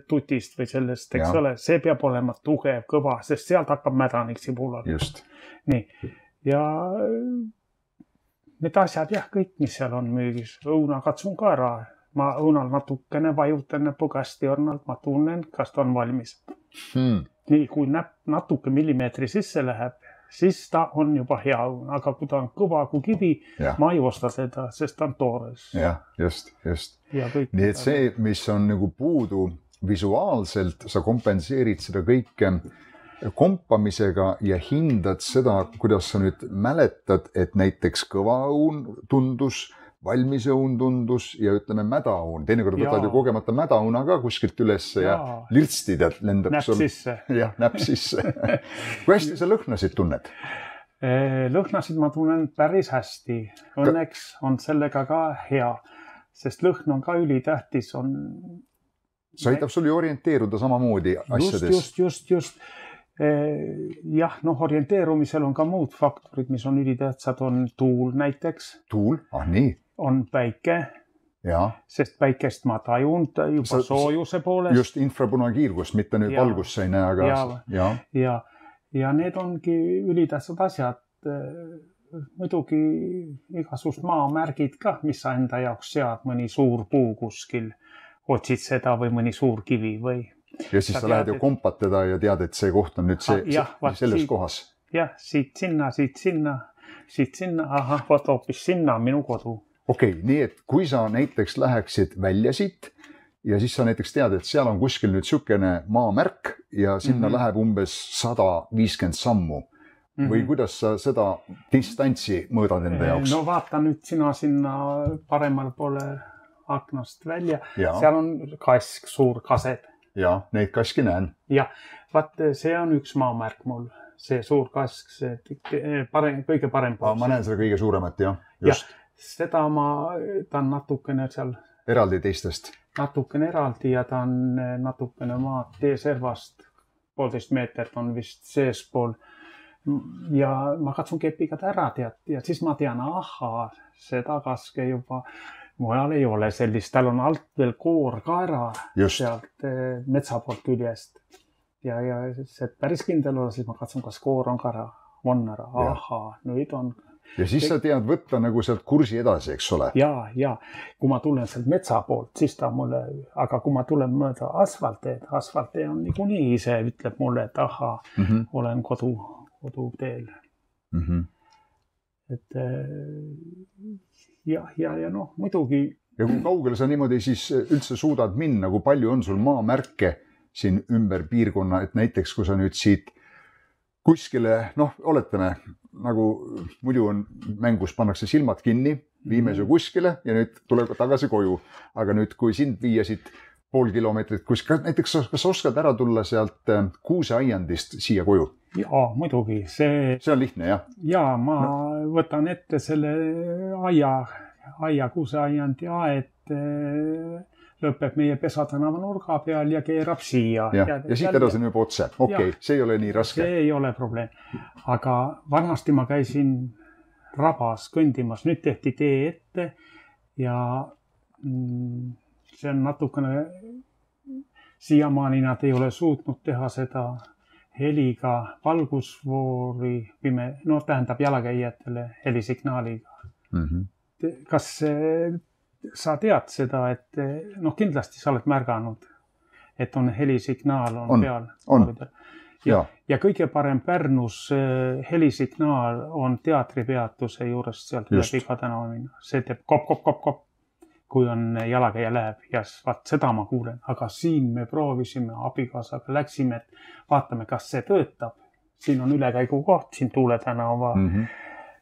tutist või sellest, eks ole, see peab olema tugev, kõva, sest sealt hakkab mädanik sibulal. Just. Nii, ja need asjad, kõik, mis seal on müügis, õuna katsun ka ära. Ma õunal natukene vajutan näpukasti ornalt, ma tunnen, kas ta on valmis. Nii, kui natuke millimeetri sisse läheb, siis ta on juba hea õun. Aga kui ta on kõva kui kivi, ma ei osta seda, sest ta on toores. Jah, just. Nii, et see, mis on nagu puudu visuaalselt, sa kompenseerid seda kõike kompamisega ja hindad seda, kuidas sa nüüd mäletad, et näiteks kõva õun tundus, valmis õun tundus ja ütleme mädaõun. Teinekord võtad ju kogemata mädaõuna ka kuskilt üles ja lirtstid lendab näpp sul. Sisse. Jah, näpp sisse. Kui hästi sa lõhnasid tunned? Lõhnasid ma tunnen päris hästi. Õnneks on sellega ka hea, sest lõhn on ka ülitähtis. See aitab sul ju orienteeruda samamoodi asjades. Just. Jah, orienteerumisel on ka muud faktorid, mis on ülitähtsad, on tuul näiteks. Tuul? Nii. On päike, sest päikest ma tajun juba soojuse poolest. Just infrapunakiirgust, mitte nüüd valgust sa ei näe, aga... Ja need ongi ülitähtsad asjad. Muidugi igasugust maamärgid ka, mis sa enda jaoks sead, mõni suur puu kuskil, otsid seda või mõni suur kivi või... Ja siis sa lähed ju kompad teda ja tead, et see koht on nüüd selles kohas. Jah, siit sinna, vot hoopis sinna on minu kodu. Okei, nii et kui sa näiteks läheksid välja siit ja siis sa näiteks tead, et seal on kuskil nüüd sükene maamärk ja sinna läheb umbes 150 sammu. Või kuidas sa seda distantsi mõõdad enda jaoks? No vaata nüüd sina sinna paremal poole aknast välja. Seal on kask, suur kased. Ja, neid kaski näen. Ja, vaat see on üks maamärk mul. See suur kask, see kõige parem pool. Ma näen seda kõige suuremat, jah. Just. Seda ta on natukene seal eraldi teistest? Natukene eraldi ja ta on natukene maad teeservast. 1,5 meetrit on vist seespool. Ja ma katsun kepiga ta ära ja siis ma tean, ahaa, see tagaske juba mujal ei ole sellist. Tal on alt veel koor ka ära sealt metsa poolt küljest. Ja see päris kindel olla, siis ma katsun, kas koor on ka ära. On ära, ahaa, nüüd on. Ja siis sa tead võtta nagu sealt kursi edasi, eks ole? Ja kui ma tulen sealt metsa poolt, siis ta mulle, aga kui ma tulen mööda asfalttee on niikuinii ise ütleb mulle, et ahaa, olen koduteel. Et ja noh, muidugi. Ja kui kaugele sa niimoodi siis üldse suudad minna, kui palju on sul maamärke siin ümber piirkonna, et näiteks kui sa nüüd siit kuskile, noh, oletame, nagu muidu on mängus, pannakse silmad kinni, viime su kuskile ja nüüd tuleb tagasi koju. Aga nüüd, kui sind viia siit 0,5 kilomeetrit, näiteks kas oskad ära tulla sealt kuuseaiandist siia koju? Jaa, muidugi. See on lihtne, jah? Jaa, ma võtan ette selle aia kuuseaiand ja aed lõpeb meie Pesatänava nurga peal ja keerab siia. Ja siit edasi on juba otse. Okei, see ei ole nii raske. See ei ole probleem. Aga vanasti ma käisin rabas kõndimas. Nüüd tehti tee ette ja see on natukene, siiamaani nad ei ole suutnud teha seda heliga valgusfoori, tähendab jalakäijatele helisignaaliga. Kas sa tead seda, et kindlasti sa oled märganud, et on helisignaal on peal? On. Ja kõige parem Pärnus helisignaal on teatripeatuse juures sealt üle Pika tänava minna. See teeb kop, kui on jalakäija läheb ja seda ma kuulen. Aga siin me proovisime abikaasaga, läksime, et vaatame, kas see töötab. Siin on ülekäigu koht, siin Tuule tänava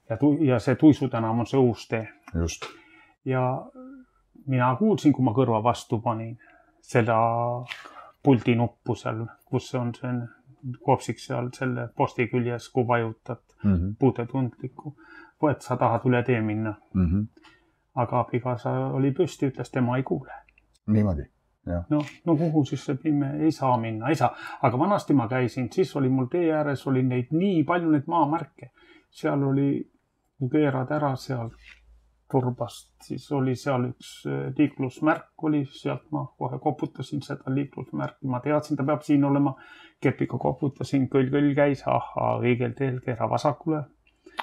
ja see Tuisu tänav on see uus tee. Just. Ja mina kuulsin, kui ma kõrva vastu panin seda pultinuppu seal, kus on see kopsiks seal selle posti küljes, kui vajutad puutetundlikku, et sa tahad üle tee minna. Aga abikaasa oli püsti, ütles, tema ei kuule. Niimoodi, jah. No kuhu siis see pime ei saa minna, ei saa. Aga vanasti ma käisin, siis oli mul tee ääres, oli neid nii palju neid maamärke. Seal oli, kui keerad ära seal turbast, siis oli seal üks liiklusmärk oli, sealt ma kohe koputasin seda liiklusmärki. Ma teadsin, ta peab siin olema, kepiga koputasin, kõll käis, õigel teel keera vasakule.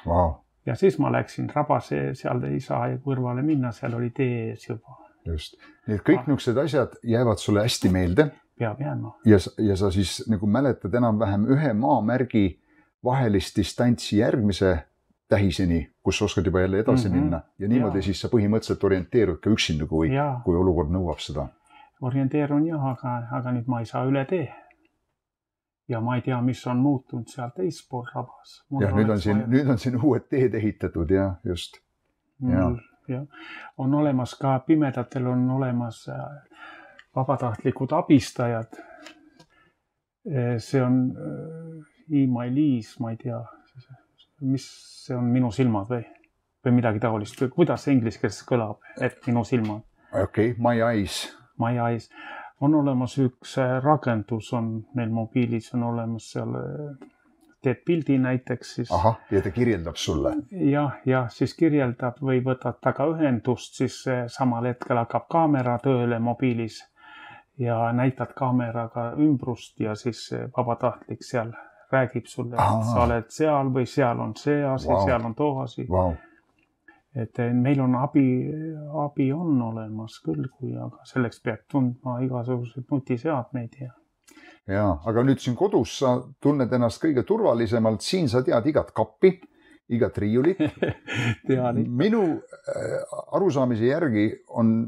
Wow. Ja siis ma läksin rabase, seal ei saa kõrvale minna, seal oli tee ees juba. Just. Nii et kõik niisugused asjad jäävad sulle hästi meelde. Peab jääma. Ja sa siis nagu mäletad enam-vähem ühe maamärgi vahelist distantsi järgmise tähiseni, kus oskad juba jälle edasi minna. Ja niimoodi siis sa põhimõtteliselt orienteerud ka üksinda, kui olukord nõuab seda. Orienteerun jah, aga nüüd ma ei saa üle tee. Ja ma ei tea, mis on muutunud seal teispool rabas. Ja nüüd on siin uued teed ehitatud, ja just. On olemas ka pimedatel on olemas vabatahtlikud abistajad. See on e-mailiis, ma ei tea, mis see on minu silmad või midagi taolist. Kuidas see inglise keeles kõlab, et minu silmad? Okei, my eyes. My eyes. On olemas üks rakendus, on meil mobiilis, on olemas seal, teed pildi näiteks siis. Ahah, ja ta kirjeldab sulle. Ja siis kirjeldab või võtad taga ühendust, siis samal hetkel hakkab kaamera tööle mobiilis ja näitad kaameraga ümbrust ja siis vabatahtlik seal räägib sulle, et sa oled seal või seal on see asi, seal on too asi. Et meil on abi on olemas küll, aga selleks peab tundma igasuguseid nutiseadmeid. Ja, aga nüüd siin kodus sa tunned ennast kõige turvalisemalt, siin sa tead igat kappi, igat riiulit. Minu arusaamise järgi on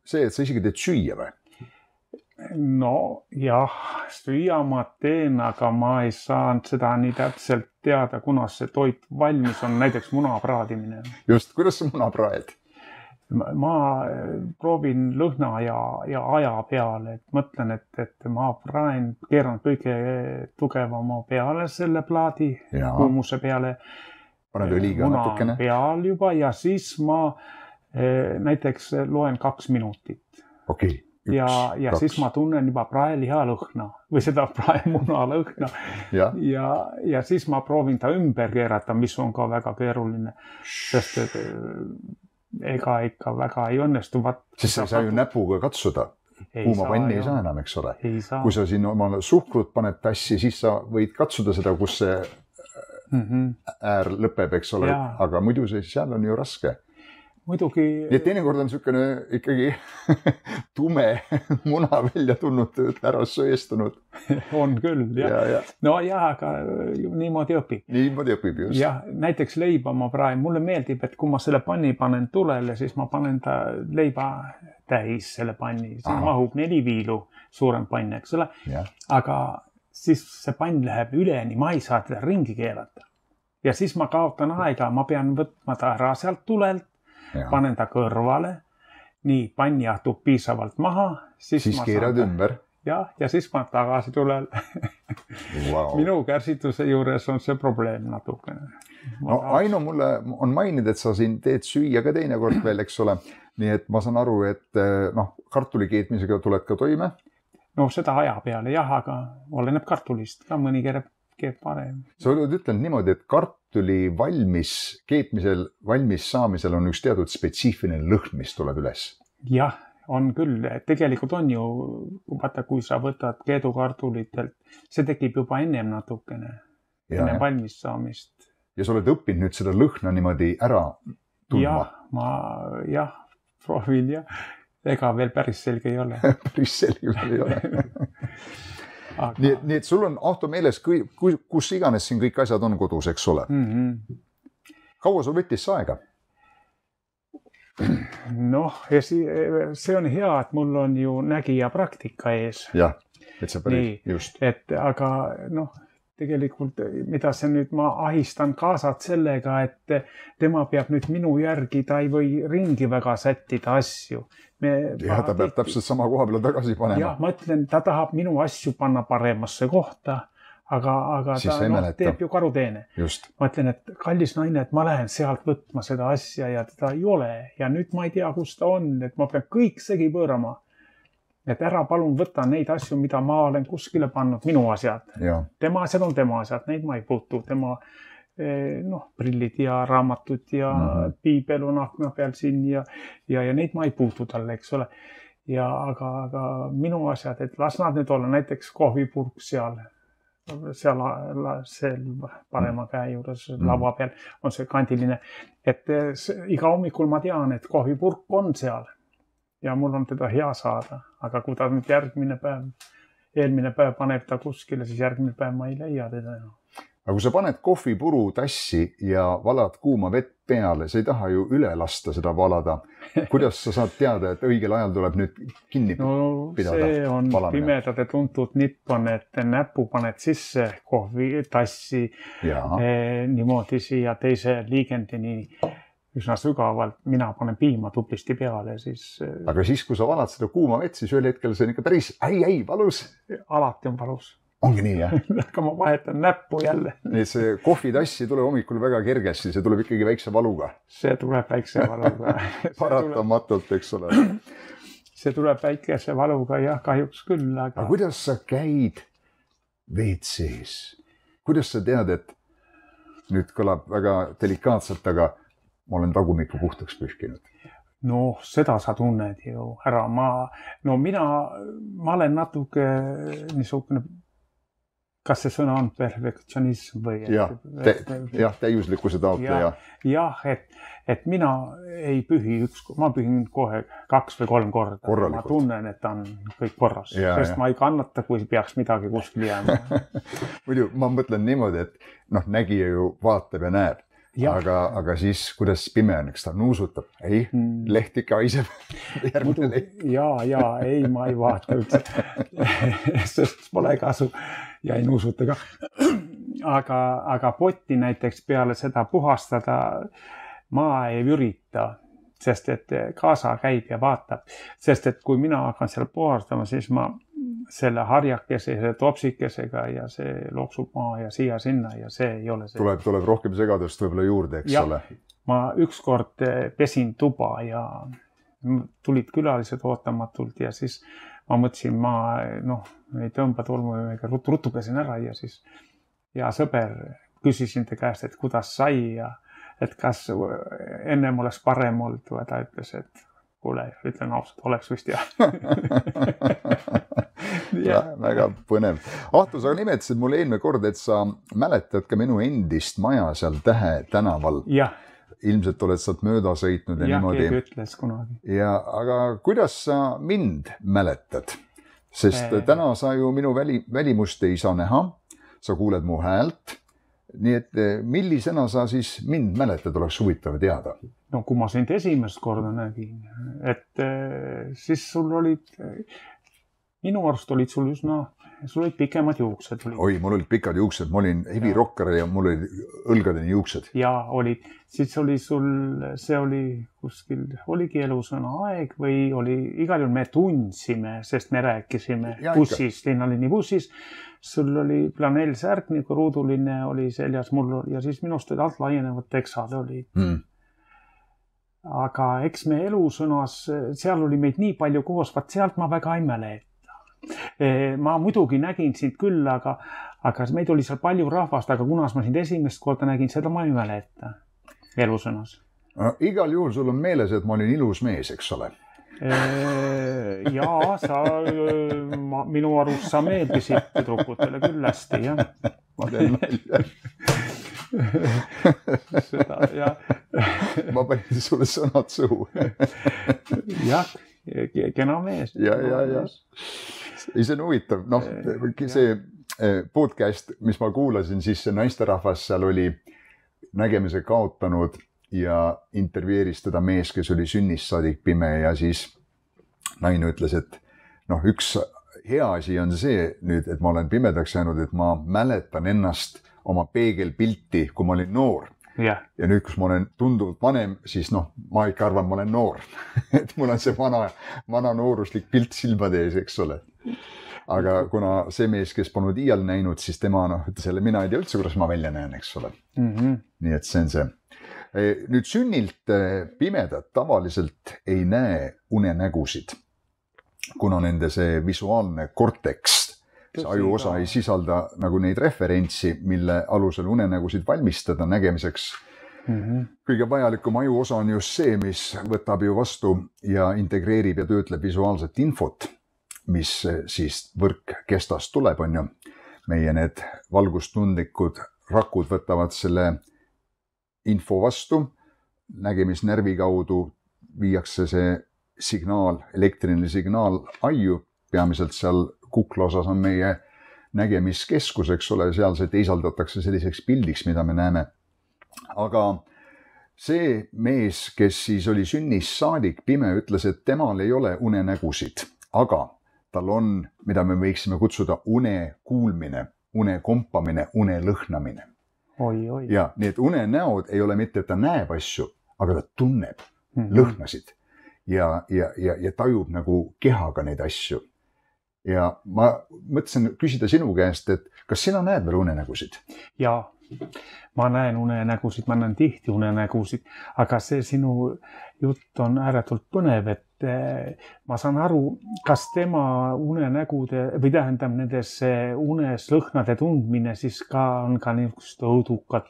see, et sa isegi teed süüa või? No jah, süüa ma teen, aga ma ei saanud seda nii täpselt teada, kuna see toit valmis on, näiteks muna praadimine. Just, kuidas sa muna praed? Ma proovin lõhna ja aja peale, et mõtlen, et ma praen, keeran kõige tugevama peale selle plaadi, kuumuse peale. Paned õliga natukene? Muna peal juba ja siis ma näiteks loen 2 minutit. Okei. Ja siis ma tunnen juba praeliha lõhna või seda praemuna lõhna ja siis ma proovin ta ümber keerata, mis on ka väga keeruline, sest et ega ikka väga ei õnnestu. Sest sa ei saa ju näpuga katsuda. Kuuma panni ei saa enam, eks ole. Kui sa siin oma suhkrut paned tassi, siis sa võid katsuda seda, kus see äär lõpeb, eks ole, aga muidu seal on ju raske. Muidugi... Ja teinekord on niisugune ikkagi tume muna välja tulnud, ära söestunud. On küll, jah. Ja. No jah, aga niimoodi õpib. Niimoodi õpib, just. Ja näiteks leiba ma praegu, mulle meeldib, et kui ma selle panni panen tulele, siis ma panen ta leiba täis selle panni. Siin mahub 4 viilu suurem pann, eks ole. Aga siis see pann läheb üleni, ma ei saa teda ringi keerata. Ja siis ma kaotan aega, ma pean võtma ta ära sealt tulelt, panen ta kõrvale, nii pann jahtub piisavalt maha, siis keerad ümber. Ja siis ma tagasi tulen. Wow. Minu kärsituse juures on see probleem natukene. No Aino mulle on maininud, et sa siin teed süüa ka teinekord veel, eks ole. Nii et ma saan aru, et kartuli keetmisega tuled ka toime? No seda aja peale jah, aga oleneb kartulist ka mõni keeb parem. Sa oled ütlenud niimoodi, et kartuli keetmisel, valmis saamisel on üks teatud spetsiifiline lõhn, mis tuleb üles. Jah, on küll. Tegelikult on ju, vaata, kui sa võtad keedukartulitelt, see tekib juba ennem natukene, enne valmis saamist. Ja sa oled õppinud nüüd seda lõhna niimoodi ära tundma? Jah, proovin ja ega veel päris selge ei ole. Päris selge veel ei ole. Nii et sul on auto meeles, kus iganes siin kõik asjad on kodus, eks ole. Kaua sul võttis see aega? Noh, see on hea, et mul on ju nägija praktika ees. Jah, et see päris, just. Aga tegelikult, mida see nüüd, ma ahistan kaasat sellega, et tema peab nüüd minu järgi, ta ei või ringi väga sättida asju. Ta peab täpselt sama koha peale tagasi panema. Jah, ma ütlen, ta tahab minu asju panna paremasse kohta, aga ta teeb ju karuteene. Just. Ma ütlen, et kallis naine, et ma lähen sealt võtma seda asja ja teda ei ole ja nüüd ma ei tea, kus ta on, et ma pean kõik segi pöörama. Et ära palun võtta neid asju, mida ma olen kuskile pannud, minu asjad. Tema asjad on tema asjad, neid ma ei puutu. Tema prillid ja raamatud ja piibel on akna peal siin ja neid ma ei puutu talle, eks ole. Aga minu asjad, et las nad nüüd olla, näiteks kohvipurk seal parema käe juures lava peal on see kandiline. Et iga hommikul ma tean, et kohvipurk on seal. Ja mul on teda hea saada, aga kui ta nüüd eelmine päev paneb ta kuskile, siis järgmine päev ma ei leia teda. Aga kui sa paned kohvipuru tassi ja valad kuuma vett peale, sa ei taha ju üle lasta seda valada. Kuidas sa saad teada, et õigel ajal tuleb nüüd kinni pidada? See on pimedade tuntud nipp on, et näpu paned sisse kohvitassi niimoodi siia teise liigendini üsna sügavalt, mina panen piima tublisti peale, siis... Aga siis, kui sa valad seda kuuma vett, siis ühel hetkel see on ikka päris, valus. Alati on valus. Ongi nii, jah? Aga ma vahetan näppu jälle. Nii et see kohvitassi tuleb hommikul väga kergesti, see tuleb ikkagi väikse valuga. See tuleb väikse valuga. Paratamatult, eks ole. See tuleb väikese valuga, jah, kahjuks küll. Aga kuidas sa käid WC-s? Kuidas sa tead, et nüüd kõlab väga delikaatselt, aga ma olen tagumikku puhtaks pühkinud? No seda sa tunned ju ära. Mina olen natuke niisugune, kas see sõna on perfektsionism või? Jah, täiuslikkuse taotleja. Jah, et mina ei pühi ma pühin kohe 2 või 3 korda. Ma tunnen, et on kõik korras, sest ma ei kannata, kui peaks midagi kuskil jääma. Muidu ma mõtlen niimoodi, et nägija ju vaatab ja näeb. Aga siis, kuidas pime on, eks ta nuusutab? Ei, leht ikka haiseb. Ei, ma ei vaata üldse, sest pole kasu ja ei nuusuta ka. Aga potti näiteks peale seda puhastada ma ei ürita, sest et kaasa käib ja vaatab. Sest et kui mina hakkan seal puhastama, siis ma selle harjakese, topsikesega ja see loksub maa ja siia-sinna ja see ei ole see. Tuleb rohkem segadust võib-olla juurde, eks ole. ma ükskord pesin tuba ja tulid külalised ootamatult ja siis ma mõtlesin, ma ei tõmba tolmu, ruttu pesin ära ja siis ja sõber küsisin ta käest, et kuidas sai ja et kas ennem oleks parem olnud ja ta ütles, et kuule, ütlen ausalt, oleks vist jah. Väga põnev. Ahto, sa nimetasid mulle eelmine kord, et sa mäletad ka minu endist maja seal Tähe tänaval. Jah. Ilmselt oled sealt mööda sõitnud ja niimoodi. Keegi ütles kunagi. Ja, aga kuidas sa mind mäletad? Sest täna sa ju minu välimust ei saa näha, sa kuuled mu häält. Nii et millisena sa siis mind mäletad, oleks huvitav teada? No kui ma sind esimest korda nägin, et siis sul olid, minu arust olid sul olid pikemad juuksed. Oi, mul olid pikad juuksed, ma olin heavy rocker ja mul olid õlgadeni juuksed. Ja olid, siis oli sul, see oli kuskil, oligi Elusõna aeg või oli, igal juhul me tundsime, sest me rääkisime bussis, linnalinni bussis. Sul oli flanellsärk, nagu ruuduline oli seljas mul ja siis minust olid alt laienevad teksad olid. Aga eks me Elusõnas, seal oli meid nii palju koos, vaat sealt ma väga ei mäleta. Ma muidugi nägin sind küll, aga meid oli seal palju rahvast, aga kunas ma sind esimest korda nägin, seda ma ei mäleta Elusõnas. Igal juhul sul on meeles, et ma olin ilus mees, eks ole? Jaa, minu arust sa meeldisid tüdrukutele küll hästi, jah. Ma teen välja. Ma panin sulle sõnad suhu. Jah, kena mees. Ja. See on huvitav. See podcast, mis ma kuulasin, siis see naisterahvas seal oli nägemise kaotanud ja intervjueeris teda mees, kes oli sünnist saadik pime ja siis naine ütles, et üks hea asi on see nüüd, et ma olen pimedaks jäänud, et ma mäletan ennast oma peegelpilti, kui ma olin noor. Ja nüüd, kus ma olen tunduvalt vanem, siis ma ikka arvan, ma olen noor. Et mul on see vana nooruslik pilt silmade ees, eks ole. Aga kuna see mees, kes polnud iial näinud, siis tema ütles jälle, mina ei tea üldse, kuidas ma välja näen, eks ole. Nii et see on see. Nüüd sünnilt pimedad tavaliselt ei näe unenägusid, kuna nende see visuaalne korteks, see ajuosa ei sisalda nagu neid referentsi, mille alusel unenägusid valmistada nägemiseks. Kõige vajalikum ajuosa on just see, mis võtab ju vastu ja integreerib ja töötleb visuaalset infot, mis siis võrkkestast tuleb, on ju. Meie need valgustundlikud rakud võtavad selle info vastu, nägemisnärvi kaudu viiakse see signaal, elektriline signaal aju, peamiselt seal kukla osas on meie nägemiskeskus, eks ole, seal see teisaldatakse selliseks pildiks, mida me näeme. Aga see mees, kes siis oli sünnist saadik pime, ütles, et temal ei ole unenägusid, aga tal on, mida me võiksime kutsuda une kuulmine, une kompamine, une lõhnamine. Ja need unenäod ei ole mitte, et ta näeb asju, aga ta tunneb lõhnasid ja tajub nagu kehaga neid asju. Ja ma mõtlesin küsida sinu käest, et kas sina näed veel unenägusid? Jaa, ma näen unenägusid, ma näen tihti unenägusid, aga see sinu jutt on ääretult põnev, et ma saan aru, kas tema unenägude või tähendab nendes unes lõhnade tundmine, siis ka on ka niisugust õudukad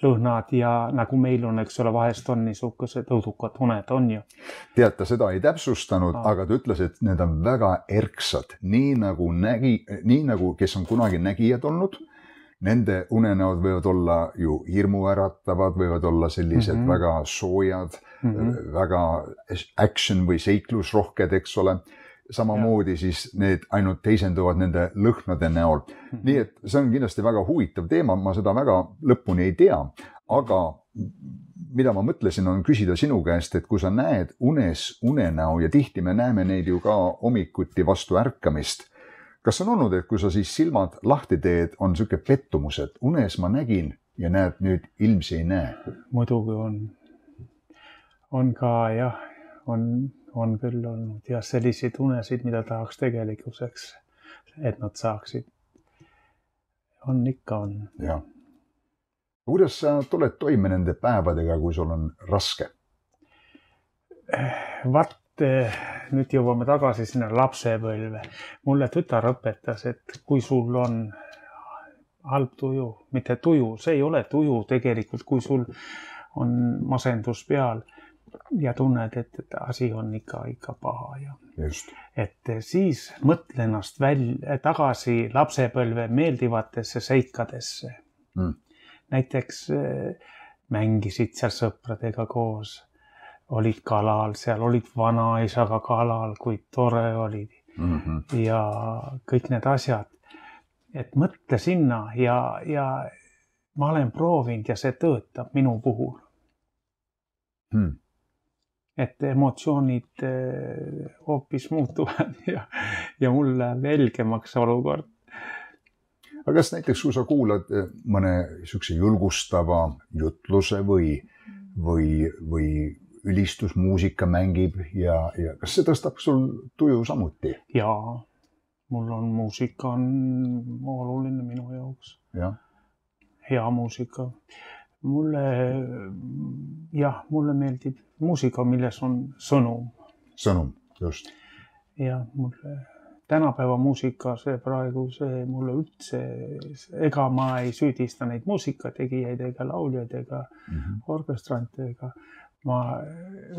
lõhnad ja nagu meil on, eks ole, vahest on niisugused õudukad uned, on ju. Tead, ta seda ei täpsustanud, aga ta ütles, et need on väga erksad, nii nagu kes on kunagi nägijad olnud. Nende unenäod võivad olla ju hirmuäratavad, võivad olla sellised väga soojad, väga action või seiklusrohked, eks ole. Samamoodi siis need ainult teisenduvad nende lõhnade näol. Nii et see on kindlasti väga huvitav teema, ma seda väga lõpuni ei tea, aga mida ma mõtlesin on küsida sinu käest, et kui sa näed unes unenäo ja tihti me näeme neid ju ka hommikuti vastu ärkamist, kas on olnud, et kui sa siis silmad lahti teed, on selline pettumus, et unes ma nägin ja näed nüüd ilmsi ei näe? Muidugi on. On ka jah, on küll olnud ja selliseid unesid, mida tahaks tegelikkuseks, et nad saaksid. On ikka on. Jah. Kuidas sa tuled toime nende päevadega, kui sul on raske? Vaat, nüüd jõuame tagasi sinna lapsepõlve. Mulle tütar õpetas, et kui sul on halb tuju, mitte tuju, see ei ole tuju tegelikult, kui sul on masendus peal ja tunned, et asi on ikka paha. Just. Et siis mõtle ennast tagasi lapsepõlve meeldivatesse seikadesse. Näiteks mängisid seal sõpradega koos, olid kalal, seal olid vanaisaga kalal, kui tore olid ja kõik need asjad. Et mõtle sinna ja ma olen proovinud ja see töötab minu puhul. Et emotsioonid hoopis muutuvad ja mul läheb helgemaks olukord. Aga kas näiteks, kui sa kuulad mõne sükse julgustava jutluse või ülistusmuusika mängib ja kas see tõstab sul tuju samuti? Jaa, mul on muusika on oluline minu jaoks. Ja. Hea muusika. Mulle meeldib muusika, milles on sõnum. Sõnum, just. Ja mulle tänapäeva muusika, see mulle üldse, ega ma ei süüdista neid muusikategijaid ega lauljaid ega orkestrante ega. Ma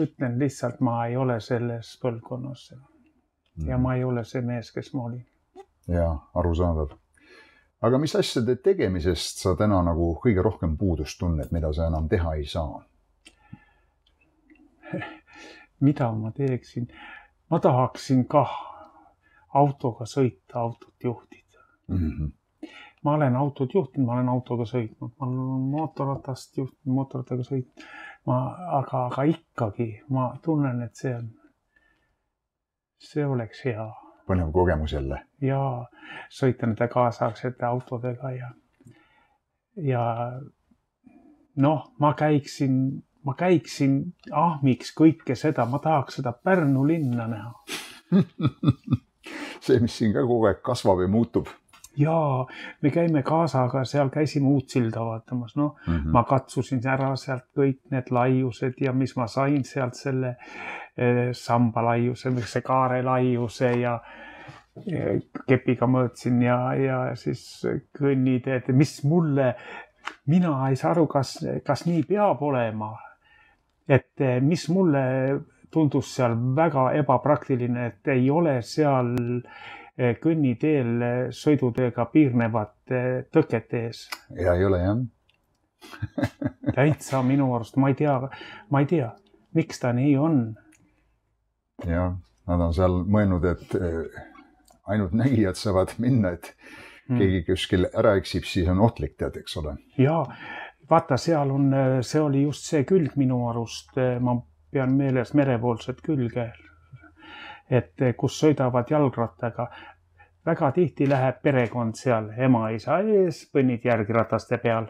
ütlen lihtsalt, ma ei ole selles põlvkonnas ja ma ei ole see mees, kes ma olin. Ja, arusaadav. Aga mis asjade tegemisest sa täna nagu kõige rohkem puudust tunned, mida sa enam teha ei saa? Mida ma teeksin? Ma tahaksin kah autoga sõita, autot juhtida. Ma olen autot juhtinud, ma olen autoga sõitnud, ma olen mootorratast juhtinud, mootorrattaga sõitnud. Aga ikkagi ma tunnen, et see oleks hea. Põnev kogemus jälle. Ja sõita nende kaasaegsete autodega ja ma käiksin ahmiks kõike seda, ma tahaks seda Pärnu linna näha. See, mis siin ka kogu aeg kasvab ja muutub. Jaa, me käime kaasaga, seal käisime Uutsilda vaatamas. Ma katsusin ära sealt kõik need laiused ja mis ma sain sealt selle samba laiuse, see kaare laiuse ja kepiga mõõtsin ja siis kõnniteed, mis mina ei saa aru, kas nii peab olema. Et mis mulle tundus seal väga ebapraktiline, et ei ole seal kõnniteel sõiduteega piirnevat tõket ees. Ja ei ole, jah. Täitsa minu arust, ma ei tea, miks ta nii on. Ja, nad on seal mõelnud, et ainult nägijad saavad minna, et keegi kuskil ära eksib, siis on ohtlik, tead, eks ole. Ja, vaata, see oli just see külg minu arust, ma pean meeles merepoolset külge, et kus sõidavad jalgrattaga. Väga tihti läheb perekond seal, ema, isa ees, põnnid järgi rataste peal.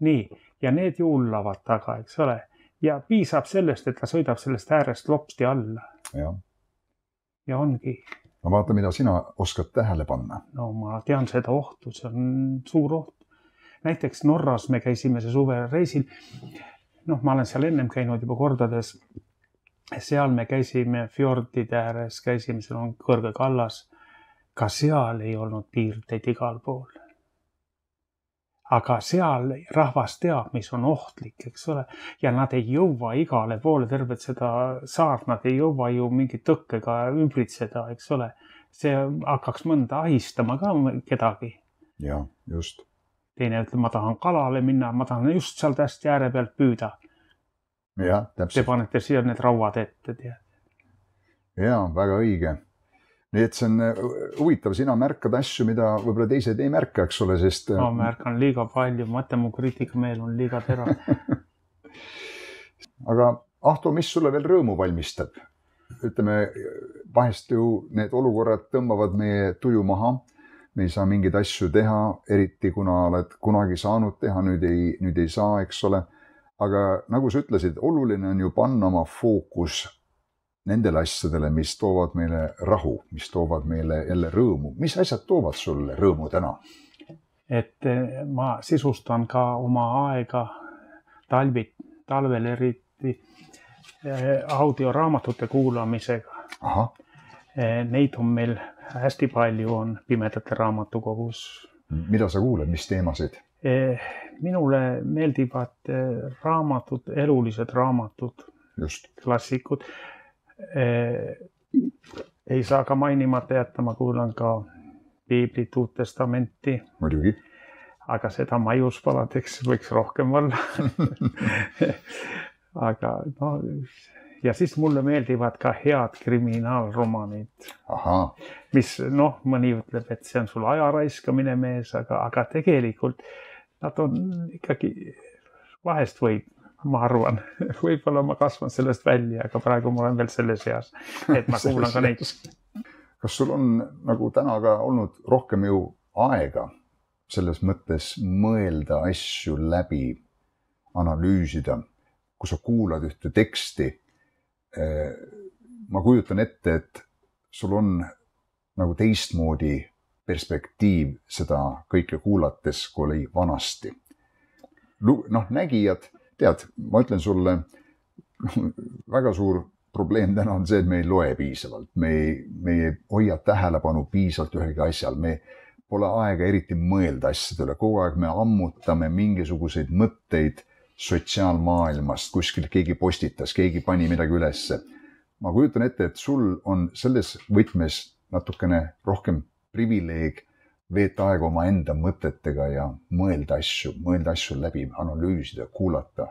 Nii, ja need juullavad taga, eks ole. Ja piisab sellest, et ta sõidab sellest äärest lopsti alla. Ja ongi. Ma vaata, mida sina oskad tähele panna. No ma tean seda ohtu, see on suur oht. Näiteks Norras me käisime see suvereisil. Ma olen seal ennem käinud juba kordades. Seal me käisime fjordide ääres, käisime, seal on kõrge kallas. Ka seal ei olnud piirdeid igal pool. Aga seal rahvas teab, mis on ohtlik, eks ole. Ja nad ei jõua igale poole tervet seda saart, nad ei jõua ju mingi tõkkega ümbritseda, eks ole. See hakkaks mõnda ahistama ka kedagi. Ja, just. Teine ütleb, ma tahan kalale minna, ma tahan just seal tästi ääre pealt püüda. Ja, täpselt. Te panete siia need rauad ette, tead. Ja, väga õige. Nii et see on huvitav, sina märkad asju, mida võib-olla teised ei märka, eks ole, sest... Ma märkan liiga palju, mõtle mu kriitikameel on liiga terav. Aga Ahto, mis sulle veel rõõmu valmistab? Ütleme, vahest ju need olukorrad tõmbavad meie tuju maha. Me ei saa mingeid asju teha, eriti kuna oled kunagi saanud teha, nüüd ei saa, eks ole. Aga nagu sa ütlesid, oluline on ju panna oma fookus nendele asjadele, mis toovad meile rahu, mis toovad meile jälle rõõmu. Mis asjad toovad sulle rõõmu täna? et ma sisustan ka oma aega talvel eriti audioraamatute kuulamisega. Aha. Neid on meil hästi palju on Pimedate Raamatukogus. Mida sa kuuled, mis teemasid? Minule meeldivad raamatud, elulised raamatud, Just. klassikud. Ei saa ka mainimata jätta, ma kuulan ka Piiblit, Uut Testamenti. Muidugi. Aga seda maiuspaladeks võiks rohkem olla. Aga no, ja siis mulle meeldivad ka head kriminaalromanid. Aha. Mis mõni ütleb, et see on sul aja raiskamine mees, aga tegelikult nad on ikkagi vahest ma arvan, võib-olla ma kasvan sellest välja, aga praegu ma olen veel selles eas, et ma kuulan ka neid. Kas sul on nagu täna ka olnud rohkem ju aega selles mõttes mõelda asju läbi, analüüsida, kui sa kuulad ühte teksti? Ma kujutan ette, et sul on nagu teistmoodi perspektiiv seda kõike kuulates, kui oli vanasti. Nägijad, tead, ma ütlen sulle, väga suur probleem täna on see, et me ei loe piisavalt. Me ei hoia tähelepanu piisavalt ühegi asjal. Me pole aega eriti mõelda asjadele. Kogu aeg me ammutame mingisuguseid mõtteid sotsiaalmaailmast. Kuskil keegi postitas, keegi pani midagi ülesse. Ma kujutan ette, et sul on selles võtmes natukene rohkem privileeg veeta aega oma enda mõtetega ja mõelda asju läbi, analüüsida, kuulata.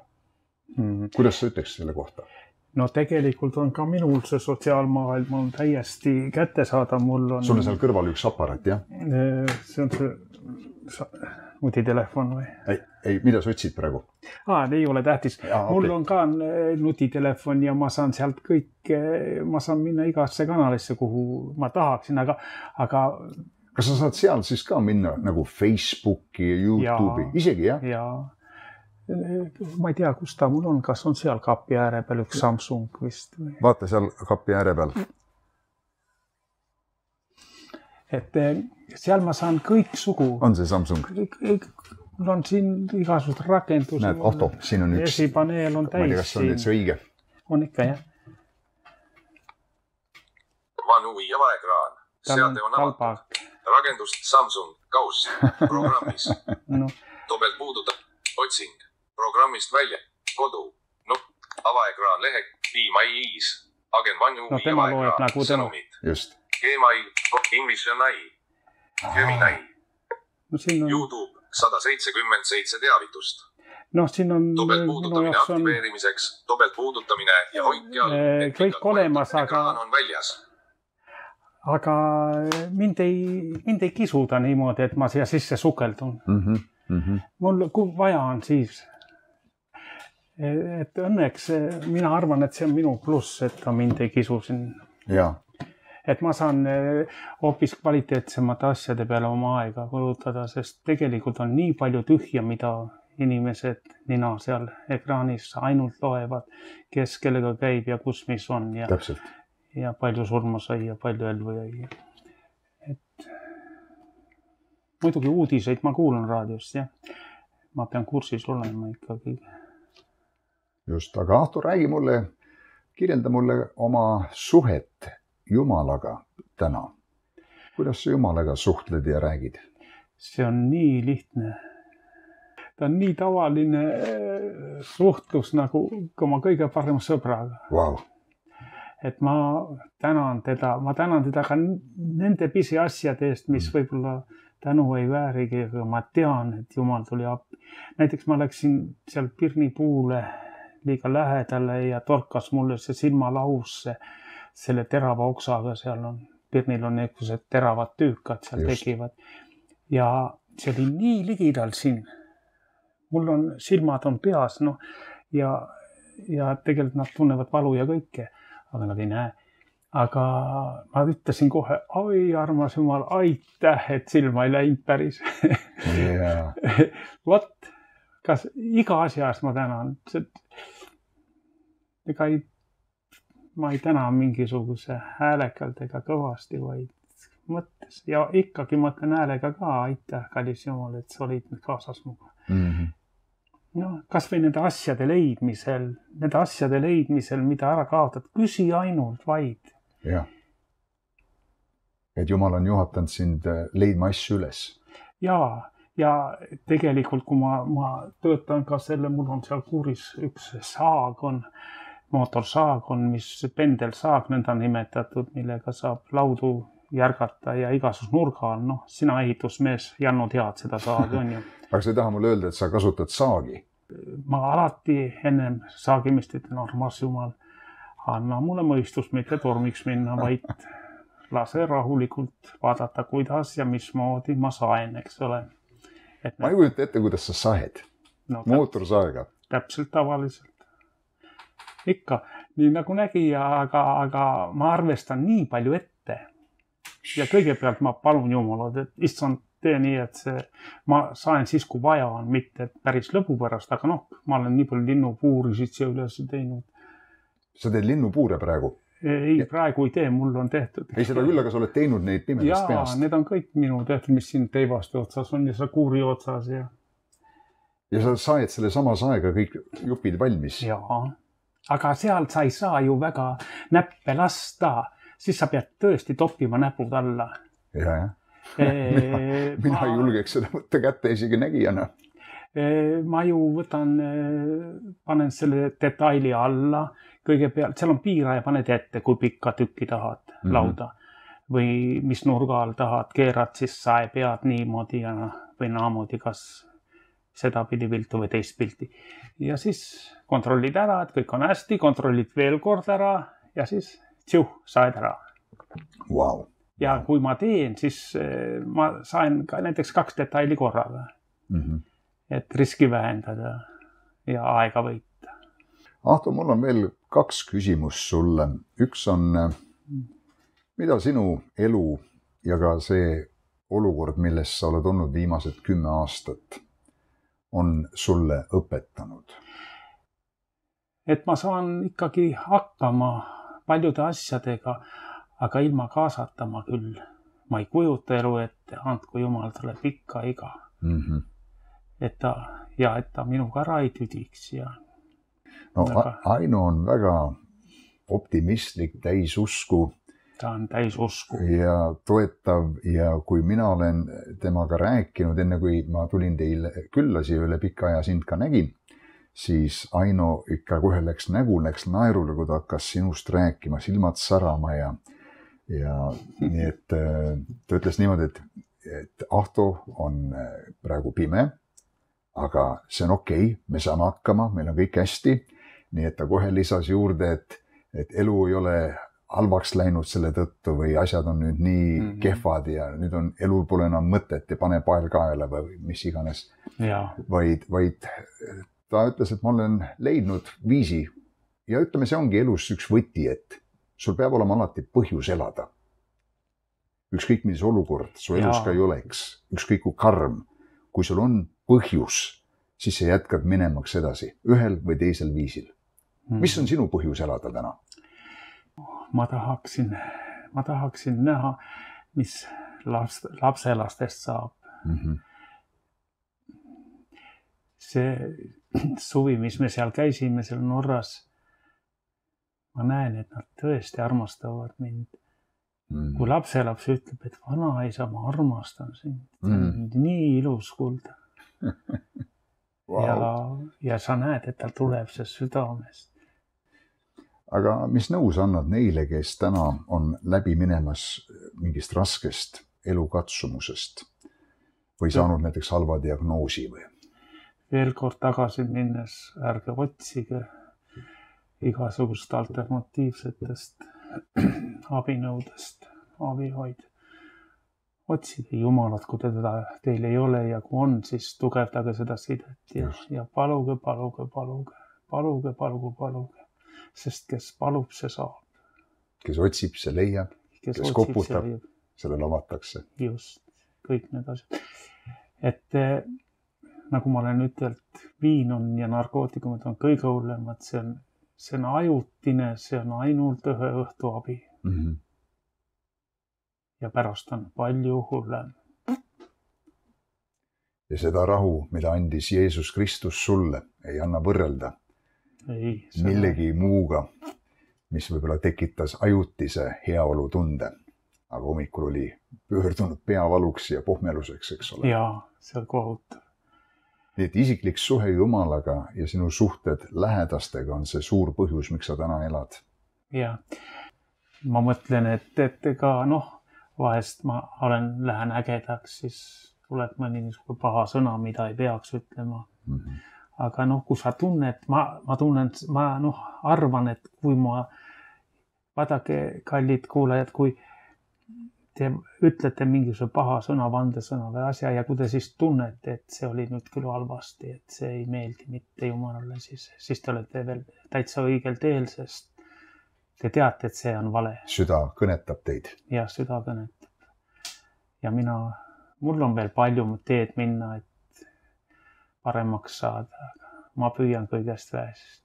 Kuidas sa ütleks selle kohta? No tegelikult on ka minul see sotsiaalmaailm on täiesti kättesaadav. Sul on seal kõrval üks aparaat, jah? See on see nutitelefon või? Ei, mida sa otsid praegu? Ei ole tähtis. Mul on ka nutitelefon ja ma saan sealt ma saan minna igasse kanalisse, kuhu ma tahaksin, aga kas sa saad seal siis ka minna nagu Facebooki ja YouTube'i? Isegi, jah? Jaa. Ma ei tea, kus ta mul on. Kas on seal kapi ääre peal üks Samsung vist? Vaata seal kapi ääre peal. Et seal ma saan kõik sugu. On see Samsung? Mul on siin igasugused rakendused. Näed, Otto, siin on üks. Esipaneel on täis. Ma ei tea, kas on nüüd see õige? On ikka, jah. Vanui ja vaekraan. Seade on avatud. Rakendust Samsung Kaus programmis. Tobelt puudutab. Otsing. Programmist välja. Kodu. Avaekraan lehek. Viimaiis. Agen Vanui ja vaekraan. Sõnumid. Just. Gmail. English ja nai. Gemini. YouTube. 177 teavitust. Siin on tobelt puudutamine aktiveerimiseks, tobelt puudutamine ja hoidke all. Kõik olemas, ekraan on väljas. Aga mind ei kisuda niimoodi, et ma siia sisse sukeldun. Mul vaja on siis. Et õnneks mina arvan, et see on minu pluss, et ta mind ei kisu siin. Jaa. Et ma saan hoopis kvaliteetsemate asjade peale oma aega kulutada, sest tegelikult on nii palju tühja, mida inimesed nina seal ekraanis ainult loevad, kes kellega käib ja kus mis on. Täpselt. Ja palju surma sai ja palju ellu jäi. Et muidugi uudiseid ma kuulan raadiost, jah. Ma pean kursis olema ikkagi. Just, aga Ahto, kirjelda mulle oma suhet Jumalaga täna. Kuidas sa Jumalaga suhtled ja räägid? See on nii lihtne. Ta on nii tavaline suhtlus nagu oma kõige parema sõbraga. Wow. Et ma tänan teda ka nende pisiasjade eest, mis võib-olla tänu ei väärigi, aga ma tean, et Jumal tuli appi. Näiteks ma läksin seal Pirnipuule liiga lähedale ja torkas mulle see silmalausse selle terava oksaga, seal on, Pirnil on niisugused teravad tüükad seal tekivad. Ja see oli nii ligidal siin. Mul on silmad on peas, ja tegelikult nad tunnevad valu ja kõike, aga nad ei näe. Aga ma ütlesin kohe, oi armas Jumal, aitäh, et silma ei läinud päris. Yeah. Vot, kas iga asjas ma tänan. Ma ei täna mingisuguse häälekalt ega kõvasti, vaid mõttes ja ikkagi ma ütlen häälega ka aitäh, kallis Jumal, et sa olid nüüd kaasas muga. No, kas või nende asjade leidmisel, mida ära kaotad, küsi ainult vaid. Jah. Et Jumal on juhatanud sind leidma asju üles. Ja tegelikult, kui ma töötan ka selle, mul on seal kuuris üks saag on, mootorsaag on, mis pendelsaag nõnda nimetatud, millega saab laudu järgata ja igasuguse nurga on. Noh, sina ehitusmees, Janno, tead seda saagi, on ju. Aga sa ei taha mulle öelda, et sa kasutad saagi? Ma alati ennem saagimist ütlen, armas Jumal, anna mulle mõistus mitte tormiks minna, vaid lase rahulikult vaadata, kuidas ja mismoodi ma saen, eks ole. Ma ei kujuta ette, kuidas sa saed mootorsaega. Täpselt tavaliselt. Ikka, nii nagu nägija, aga ma arvestan nii palju ette. Ja kõigepealt ma palun Jumalad, et issand, tee nii, et ma saen siis, kui vaja on, mitte päris lõbu pärast, aga ma olen nii palju linnupuurisid siia üles teinud. Sa teed linnupuure praegu? Ei, praegu ei tee, mul on tehtud. Ei seda küll, aga sa oled teinud neid pimedast peast? Need on kõik minu tehtud, mis siin teivaste otsas on ja sa kuuri otsas. Ja sa saed selle sama saega kõik jupid valmis? Jaa, aga seal sa ei saa ju väga näppe lasta, siis sa pead tõesti toppima näpud alla. Jah. Mina ei julgeks seda võtta kätte isegi nägijana. Ma ju panen selle detaili alla. Kõigepealt, seal on piiraja, paned ette, kui pikka tükki tahad lauda. Või mis nurga all tahad, keerad siis saepead niimoodi või naamoodi, kas seda pidi viltu või teist pilti. Ja siis kontrollid ära, et kõik on hästi, kontrollid veel kord ära ja siis saed ära. Wow. Ja kui ma teen, siis ma saen ka näiteks 2 detaili korraga, et riski vähendada ja aega võita. Ahto, mul on veel 2 küsimust sulle. Üks on, mida sinu elu ja ka see olukord, milles sa oled olnud viimased 10 aastat, on sulle õpetanud? Et ma saan ikkagi hakkama paljude asjadega, aga ilma kaasatama küll. Ma ei kujuta elu ette, andku Jumal tuleb ikka iga. Et ta minuga ära ei tüdiks. No, Aino on väga optimistlik, täis usku. Ta on täis usku. Ja toetav ja kui mina olen temaga rääkinud, enne kui ma tulin teile külla siia üle pika aja sind ka nägin, siis Aino ikka kohe läks naerule, kui ta hakkas sinust rääkima, silmad särama ja nii, et ta ütles niimoodi, et Ahto on praegu pime, aga see on okei, me saame hakkama, meil on kõik hästi. Nii et ta kohe lisas juurde, et elu ei ole halvaks läinud selle tõttu või asjad on nüüd nii kehvad ja nüüd on elul pole enam mõtet ja pane pael kaela või mis iganes. Vaid ta ütles, et ma olen leidnud viisi ja ütleme, see ongi elus üks võti, et sul peab olema alati põhjus elada. Ükskõik mis olukord su elus ka ei oleks, ükskõik kui karm, kui sul on põhjus, siis sa jätkad minemaks edasi ühel või teisel viisil. Mis on sinu põhjus elada täna? Ma tahaksin näha, mis lapselastest saab. See suvi, mis me seal käisime, seal Norras, ma näen, et nad tõesti armastavad mind. Kui lapselaps ütleb, et vanaisa, ma armastan sind. Nii ilus kuulda. Ja sa näed, et tal tuleb see südamest. Aga mis nõu sa annad neile, kes täna on läbi minemas mingist raskest elukatsumusest või saanud näiteks halva diagnoosi või? Veel kord tagasi minnes, ärge otsige igasugust alternatiivsetest abinõudest, abihoid. Otsige Jumalat, kui teil ei ole ja kui on, siis tugevdage seda sidet ja paluge. Sest kes palub, see saab. Kes otsib, see leiab. Kes koputab, sellele avatakse. Just, kõik need asjad. Et nagu ma olen ütelnud, viin on ja narkootikumid on kõige hullemad. See on ajutine, see on ainult ühe õhtu abi. ja pärast on palju hullem. Ja seda rahu, mida andis Jeesus Kristus sulle, ei anna võrrelda millegi muuga, mis võib-olla tekitas ajutise heaolutunde. Aga hommikul oli pöördunud peavaluks ja pohmeluseks, eks ole. Jaa, see on kohutav. Nii et isiklik suhe Jumalaga ja sinu suhted lähedastega on see suur põhjus, miks sa täna elad. Ja ma mõtlen, et ka vahest ma lähen ägedaks, siis tuleb mõni niisugune paha sõna, mida ei peaks ütlema. Aga kui sa tunned, ma arvan, et kui vaadake, kallid kuulajad, kui te ütlete mingisuguse paha sõna, vandesõna või asja ja kui te siis tunnete, et see oli nüüd küll halvasti, et see ei meeldi mitte Jumalale, siis te olete veel täitsa õigel teel, sest te teate, et see on vale. Süda kõnetab teid. Ja süda kõnetab. Ja mul on veel palju teed minna, et paremaks saada. Ma püüan kõigest vähest.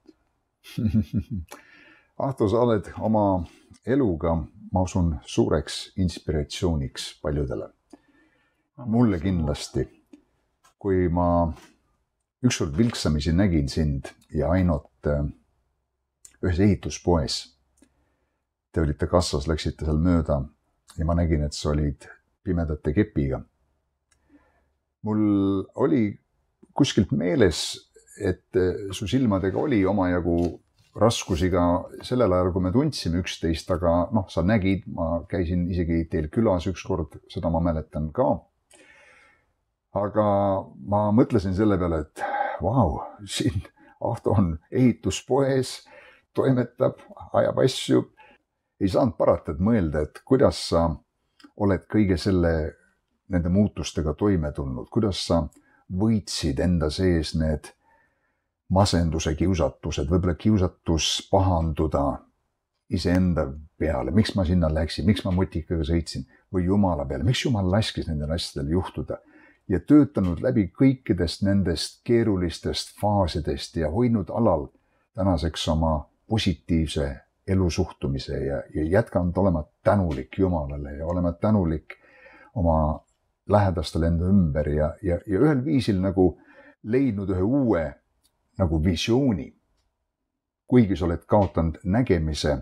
Ahto, sa oled oma eluga, ma usun, suureks inspiratsiooniks paljudele. Mulle kindlasti. Kui ma ükskord vilksamisi nägin sind ja ainult ühes ehituspoes, te olite kassas, läksite seal mööda ja ma nägin, et sa olid pimedate kepiga. Mul oli kuskilt meeles, et su silmadega oli omajagu raskusi ka sellel ajal, kui me tundsime üksteist, aga sa nägid, ma käisin isegi teil külas ükskord, seda ma mäletan ka. Aga ma mõtlesin selle peale, et vau, siin Ahto on ehituspoes, toimetab, ajab asju. Ei saanud parata, et mõelda, et kuidas sa oled kõige nende muutustega toime tulnud, kuidas sa võitsid enda sees need masenduse kiusatused, võib-olla kiusatus pahanduda iseenda peale, miks ma sinna läksin, miks ma mutikaga sõitsin või Jumala peale, miks Jumal laskis nendel asjadel juhtuda ja töötanud läbi kõikidest nendest keerulistest faasidest ja hoidnud alal tänaseks oma positiivse elusuhtumise ja jätkanud olema tänulik Jumalale ja olema tänulik oma lähedastele enda ümber ja ühel viisil nagu leidnud ühe uue nagu visiooni. Kuigi sa oled kaotanud nägemise,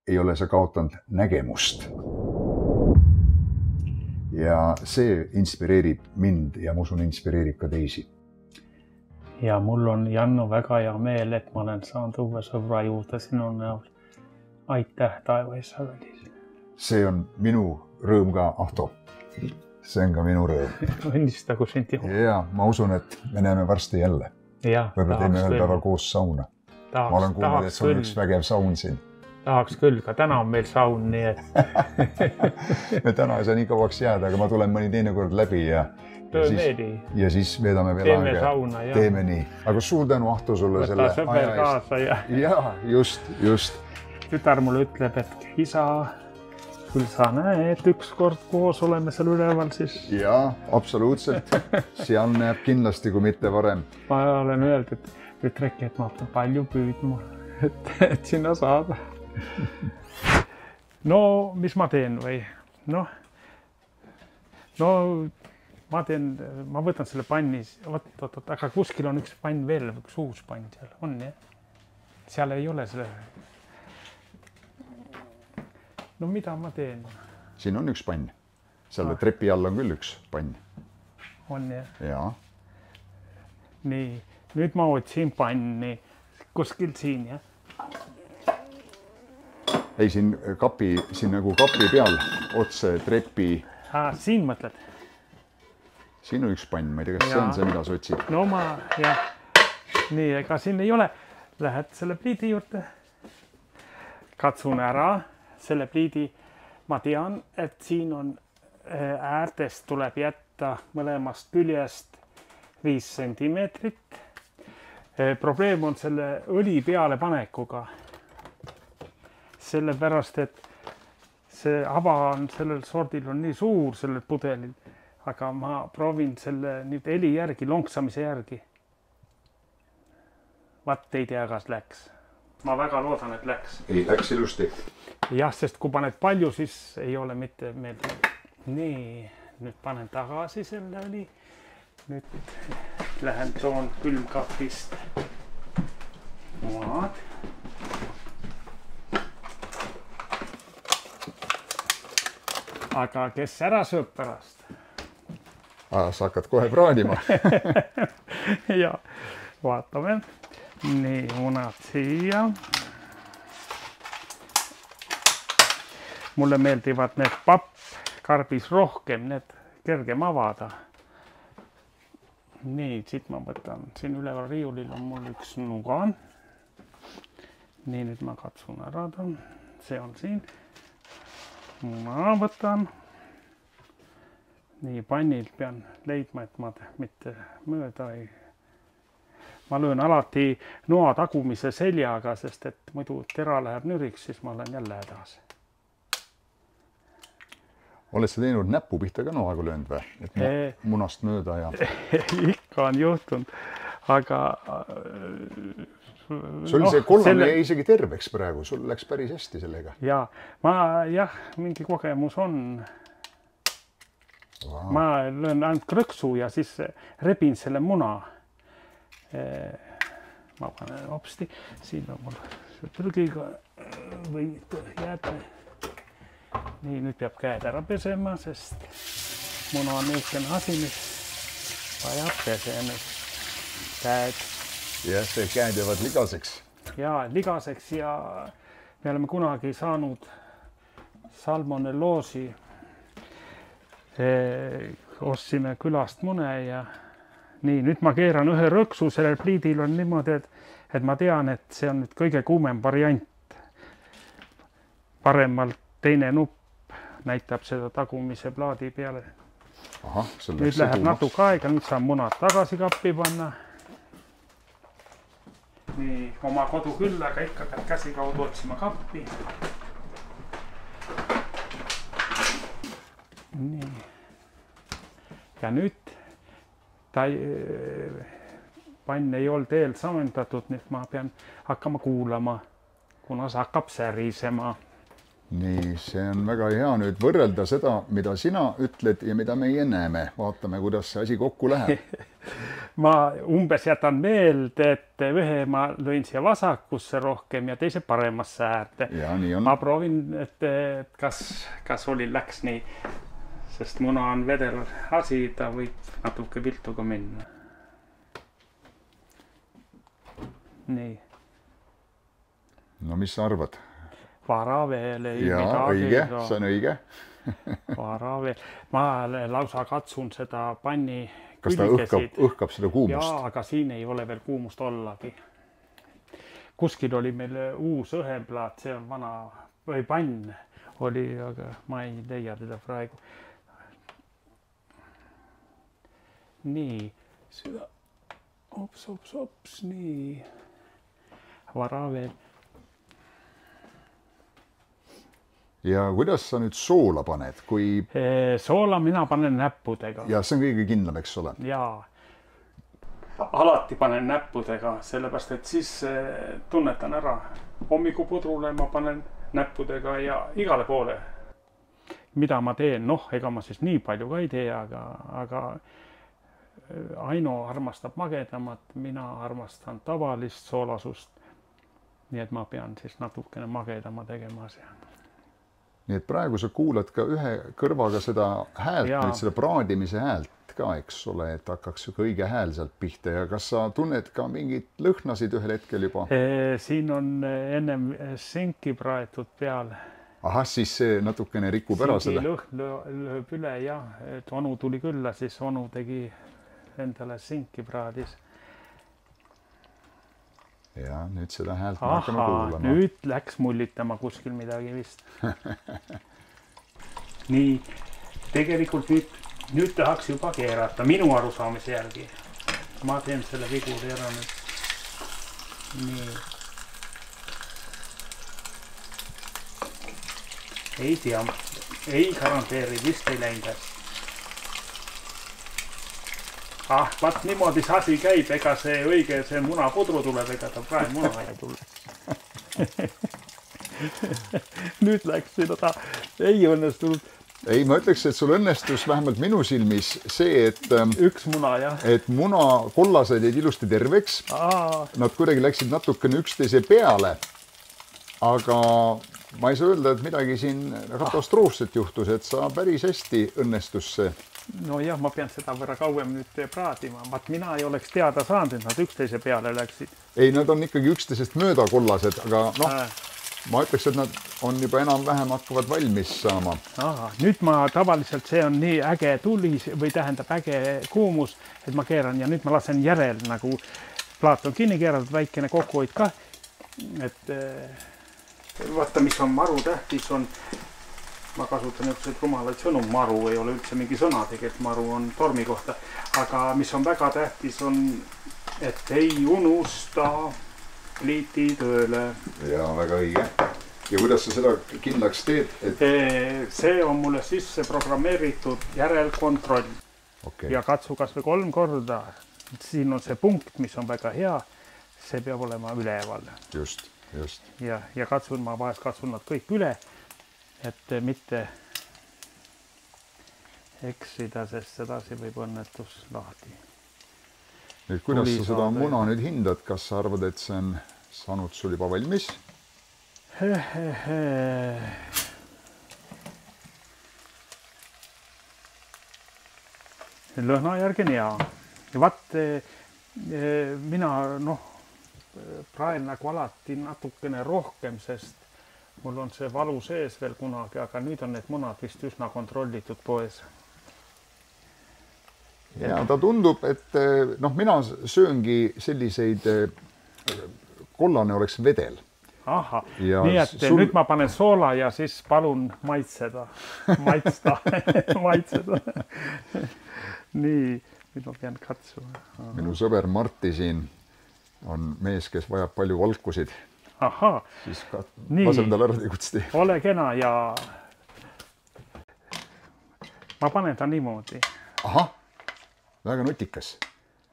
ei ole sa kaotanud nägemust. Ja see inspireerib mind ja ma usun, inspireerib ka teisi. Ja mul on, Janno, väga hea meel, et ma olen saanud uue sõbra juurde sinu näol. Aitäh, taevaisa välis. See on minu rõõm ka, Ahto. See on ka minu rõõm. Õnnistagu sind juhu. Ja ma usun, et me näeme varsti jälle. Võib-olla teeme ühel päeva koos sauna. Ma olen kuulnud, et sul on üks vägev saun siin. Tahaks küll, ka täna on meil saun, nii et... Me täna ei saa nii kauaks jääda, aga ma tulen mõni teine kord läbi ja siis veedame veel aega. Teeme sauna, jah. Teeme nii. Aga suur tänu, Ahto, sulle selle aja eest. Võta sõber kaasa, ja. Just. Tütar mulle ütleb, et isa, küll sa näed, ükskord koos oleme seal üleval siis. Jaa, absoluutselt. Seal näeb kindlasti, kui mitte varem. Ma olen öeldud, et Reki, et ma pean palju püüdma, et sinna saada. No, mis ma teen või? No, ma võtan selle panni, aga kuskil on üks pann veel, üks uus pann seal on, jah? Seal ei ole selle... No mida ma teen? Siin on üks pann. Selle trepi all on küll üks pann. On, jah? Jaa. Nii, nüüd ma otsin panni kuskil siin, jah? Ei, siin nagu kapi peal otse trepi... Siin mõtled? Siin on üks pann, ma ei tea, kas see on see, mida sa otsid? No jah. Nii, ega siin ei ole. Lähed selle pliidi juurde. Katsun ära selle pliidi. Ma tean, et siin on äärtest tuleb jätta mõlemast küljest 5 sentimeetrit. Probleem on selle õli peale panekuga. Sellepärast, et see ava on sellel sordil on nii suur sellel pudelil, aga ma proovin selle nüüd heli järgi, lonksamise järgi. Vaat ei tea, kas läks. ma väga loodan, et läks. Ei, läks ilusti. Jah, sest kui paned palju, siis ei ole mitte meeldiv. Nii, nüüd panen tagasi selle õli. Nüüd lähen toon külmkapist maad. Aga kes ära sööb pärast? Sa hakkad kohe praadima. Ja, vaatame. Nii, munad siia. Mulle meeldivad need pappkarbis rohkem, need kergem avada. Nii, siit ma võtan. Siin üleval riiulil on mul üks nuga. Nii, nüüd ma katsun ära. See on siin. Muna võtan. Nii, pannilt pean leidma, et ma mitte mööda ei. Ma löön alati noa tagumise seljaga, sest et muidu tera läheb nüriks, siis ma olen jälle hädas. Oled sa teinud näpu pihta ka noaga löönud või? Et munast mööda ja... Ikka on juhtunud, aga... Sul see kollam jäi isegi terveks praegu, sul läks päris hästi sellega. Ja, mingi kogemus on. Wow. Ma löön ainult krõksu ja siis rebin selle muna. Ma panen hopsti, siin on mul prügiga või jääda. Nii, nüüd peab käed ära pesema, sest muna on niisugune asi, mis vajab pesemist. Käed. Jah, see käed jäävad ligaseks. Ja, ligaseks ja me oleme kunagi saanud salmonelloosi. Ostsime külast mune ja nii, nüüd ma keeran ühe rõksu, sellel pliidil on niimoodi, et ma tean, et see on nüüd kõige kuumem variant. Paremalt teine nupp näitab seda tagumise plaadi peale. Aha, nüüd läheb natuke aega, nüüd saan munad tagasi kappi panna. Nii, oma kodu küll, aga ikka pead käsi kaudu otsima kappi. Nii. Ja nüüd pann ei olnud eel saamendatud, nüüd ma pean hakkama kuulama, kuna see hakkab särisema. Nii, see on väga hea nüüd võrrelda seda, mida sina ütled ja mida meie näeme. Vaatame, kuidas see asi kokku läheb. Ma umbes jätan meelde, et ühe ma lõin siia vasakusse rohkem ja teise paremasse äärde. Ja, nii on. Ma proovin, et kas oli läks nii, sest muna on vedel asi, ta võib natuke viltu ka minna. Nii. No mis sa arvad? Vara veel ei midagi. Õige, see on õige. Vara veel. Ma lausa katsun seda panni kas ta õhkab seda kuumust? Jaa, aga siin ei ole veel kuumust ollagi. Kuskil oli meil uus õheplaat, see on vana või pann oli, aga ma ei leia teda praegu. Nii, seda ops, nii. Vara veel. Ja kuidas sa nüüd soola paned? Soola mina panen näppudega. Ja see on kõige kindlam, eks ole? Jaa. Alati panen näppudega, sellepärast, et siis tunnetan ära. Hommikupudrule ma panen näppudega ja igale poole. Mida ma teen? Ega ma siis nii palju ka ei tee, aga Aino armastab magedamat, mina armastan tavalist soolasust. Nii et ma pean siis natukene magedama tegema seal. Nii et praegu sa kuulad ka ühe kõrvaga seda häält, nüüd seda praadimise häält ka, eks ole, et hakkaks õige hääl sealt pihta ja kas sa tunned ka mingid lõhnasid ühel hetkel juba? Siin on ennem sinki praetud peal. Ahah, siis see natukene rikub ära seda. Sinki lõhn lööb üle, jah, et onu tuli külla, siis onu tegi endale sinki praadis. Ja nüüd seda häält ma hakkame kuulama. Nüüd läks mullitama kuskil midagi vist. Nii, tegelikult nüüd tahaks juba keerata minu arusaamise järgi. Ma teen selle viguri ära nüüd. Nii. Ei tea, ei garanteeri, vist ei läinud hästi. Vaat niimoodi see asi käib, ega see õige, see munapudru tuleb, ega ta praegu muna ei tule. Nüüd läks seda, ei õnnestunud. Ei, ma ütleks, et sul õnnestus vähemalt minu silmis see, et üks muna, jah. Et muna kollased jäid ilusti terveks. Nad kuidagi läksid natukene üksteise peale. Aga ma ei saa öelda, et midagi siin katastroofset juhtus, et sa päris hästi õnnestus see. No jah, ma pean seda võrra kauem nüüd praadima. Mina ei oleks teada saanud, et nad üksteise peale läksid. Ei, nad on ikkagi üksteisest mööda kollased, aga ma ütleks, et nad on juba enam-vähem hakkavad valmis saama. Nüüd ma tavaliselt, see on nii äge tulis või tähendab äge kuumus, et ma keeran ja nüüd ma lasen järel nagu plaat on kinni keeratud, väikene kokkuhoid ka. Et vaata, mis on maru tähtis on, ma kasutan niisuguseid rumalaid sõnu, maru ei ole üldse mingi sõna, tegelikult maru on tormi kohta, aga mis on väga tähtis on, et ei unusta pliiti tööle. Ja väga õige. Ja kuidas sa seda kindlaks teed? See on mulle sisse programmeeritud järelkontroll. Ja katsu kas või 3 korda. Siin on see punkt, mis on väga hea. See peab olema üleval. Just. Ja ma vahest katsun nad kõik üle, et mitte eksida, sest sedasi võib õnnetus lahti. Nüüd, kuidas sa seda muna nüüd hindad? Kas sa arvad, et see on saanud sul juba valmis? Lõhna järgi on hea. Vaat mina praen nagu alati natukene rohkem, sest mul on see valu sees veel kunagi, aga nüüd on need munad vist üsna kontrollitud poes. Ja ta tundub, et mina sööngi selliseid, kollane oleks vedel. Nii et nüüd ma panen soola ja siis palun maitseda. Nii, nüüd ma pean katsuma. Minu sõber Marti siin on mees, kes vajab palju valkusid. Siis lasem tal ära tegutsti. Ole kena ja ma panen ta niimoodi. Väga nutikas.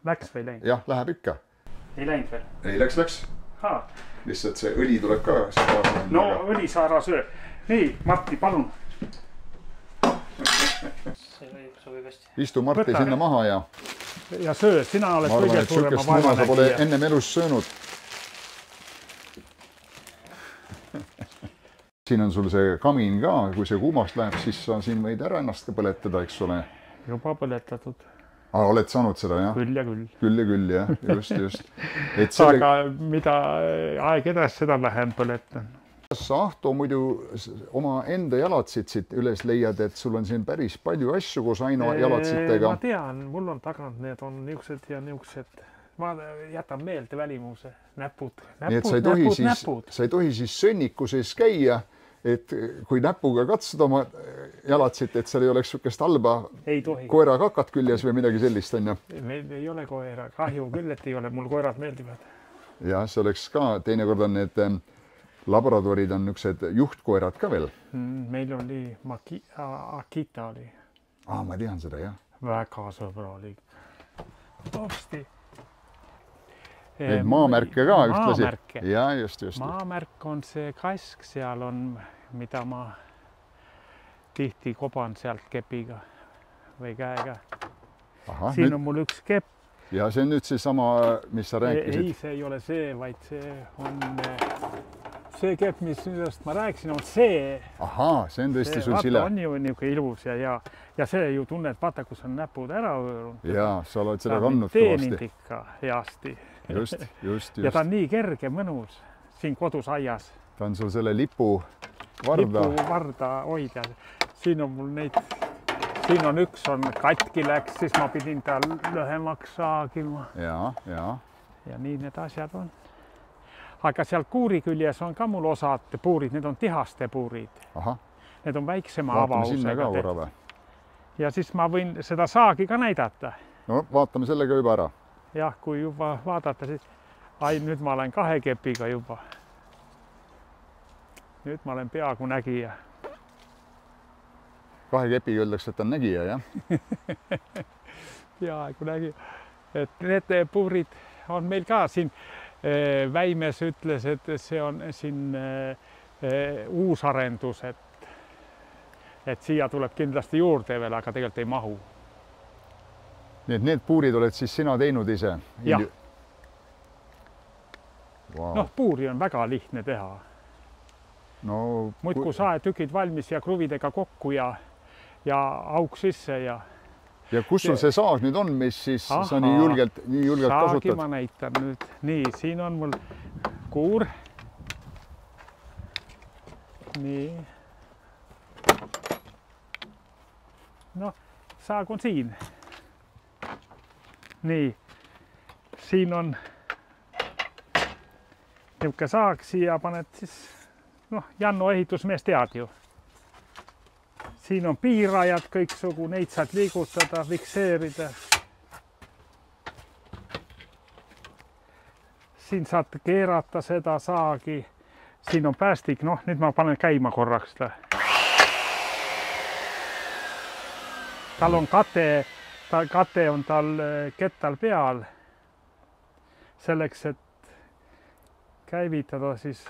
Läks või läinud? Jah, läheb ikka. Ei läinud veel? Ei, läks. Lihtsalt see õli tuleb ka. No õli sa ära söö. Nii, Marti, palun. See sobib hästi. Istu Marti sinna maha ja... Ja söö, sina oled kõige suurema vaeva nägija. Sa pole ennem elus söönud. Siin on sul see kamin ka, kui see kuumaks läheb, siis sa siin võid ära ennast ka põletada, eks ole. Juba põletatud. Oled saanud seda, jah? Küll ja küll. Küll ja küll, jah. Just. Aga mida aeg edas, seda vähem põletan. Kas sa, Ahto, muidu oma enda jalatsid siit üles leiad, et sul on siin päris palju asju koos Aino jalatsitega? Ma tean, mul on tagant, need on niisugused ja niisugused. Ma jätan meelde välimuse. Näpud. Nii et sa ei tohi siis sõnniku sees käia, et kui näpuga katsud oma jalatsit, et seal ei oleks sukest halba koera kakat küljes või midagi sellist, on ju? Meil ei ole koera, kahju küll, et ei ole, mul koerad meeldivad. Ja see oleks ka, teinekord on need labradorid on niisugused juhtkoerad ka veel. Meil oli Akita oli. Ma tean seda, jah. Väga sõbralik. Topsti. Neid maamärke ka ühtlasi. Ja, just. Maamärk on see kask, seal on, mida ma tihti koban sealt kepiga või käega. Siin on mul üks kepp. Ja see on nüüd see sama, mis sa rääkisid? Ei, see ei ole see, vaid see on see kepp, millest ma rääkisin, on see. See on tõesti sul sile. On ju niisugune ilus ja see ju tunned, vaata, kus on näpud ära võõrunud. Ja, sa oled seda kandnud kõvasti. Teenid ikka heasti. Just. Ja ta on nii kerge mõnus siin kodus aias. Ta on sul selle lipu varda hoidja. Siin on mul neid, siin on üks on katki läks, siis ma pidin ta lühemaks saagima. Ja. Ja nii need asjad on. Aga seal kuuri küljes on ka mul osad puurid, need on tihaste puurid. Need on väiksema avausega. Ja siis ma võin seda saagi ka näidata. No vaatame sellega juba ära. Jah, kui juba vaadata, siis nüüd ma olen 2 kepiga juba. Nüüd ma olen peaaegu nägija. 2 kepiga öeldakse, et on nägija, jah? Peaaegu nägija. Et need puurid on meil ka siin Väimes ütles, et see on siin uusarendus, et siia tuleb kindlasti juurde veel, aga tegelikult ei mahu. Nii et need puurid oled siis sina teinud ise? Jah. Wow. Noh, puuri on väga lihtne teha. No, muidku saetükid valmis ja kruvidega kokku ja auk sisse ja kus sul see saag nüüd on, mis siis sa nii julgelt kasutad? Saagi ma näitan nüüd. Nii, siin on mul kuur. Nii. No, saag on siin. Nii, siin on niuke saag, siia paned siis, Janno ehitusmees tead ju. Siin on piirajad kõiksugu, neid saad liigutada, fikseerida. Siin saad keerata seda saagi. Siin on päästik, nüüd ma panen käima korraks. Tal on kate on tal kettal peal. Selleks, et käivitada, siis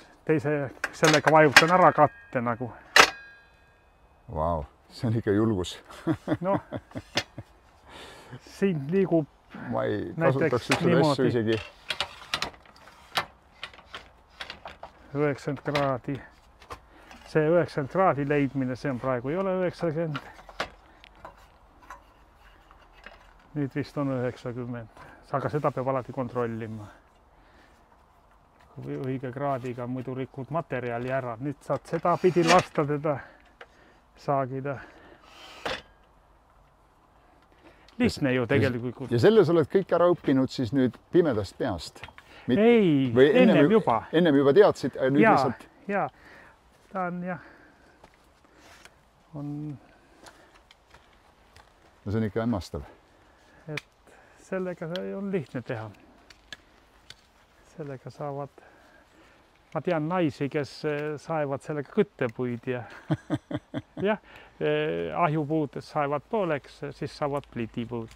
sellega vajutan ära katte nagu. Vau, see on ikka julgus. Siin liigub ma ei kasutaks üldse vessu isegi. 90 kraadi. See 90 kraadi leidmine, see on praegu ei ole 90. Nüüd vist on 90. Aga seda peab alati kontrollima. Kui õige kraadiga muidu rikud materjali ära. Nüüd saad seda pidi lasta teda saagida. Lihtne ju tegelikult. Ja selles oled kõik ära õppinud siis nüüd pimedast peast? Ei, ennem juba. Ennem juba teadsid, nüüd lihtsalt? Jaa, ta on No see on ikka hämmastav. Et sellega on lihtne teha. Sellega saavad... Ma tean naisi, kes saevad sellega küttepuid ja ahjupuud saevad pooleks, siis saavad plidipuud.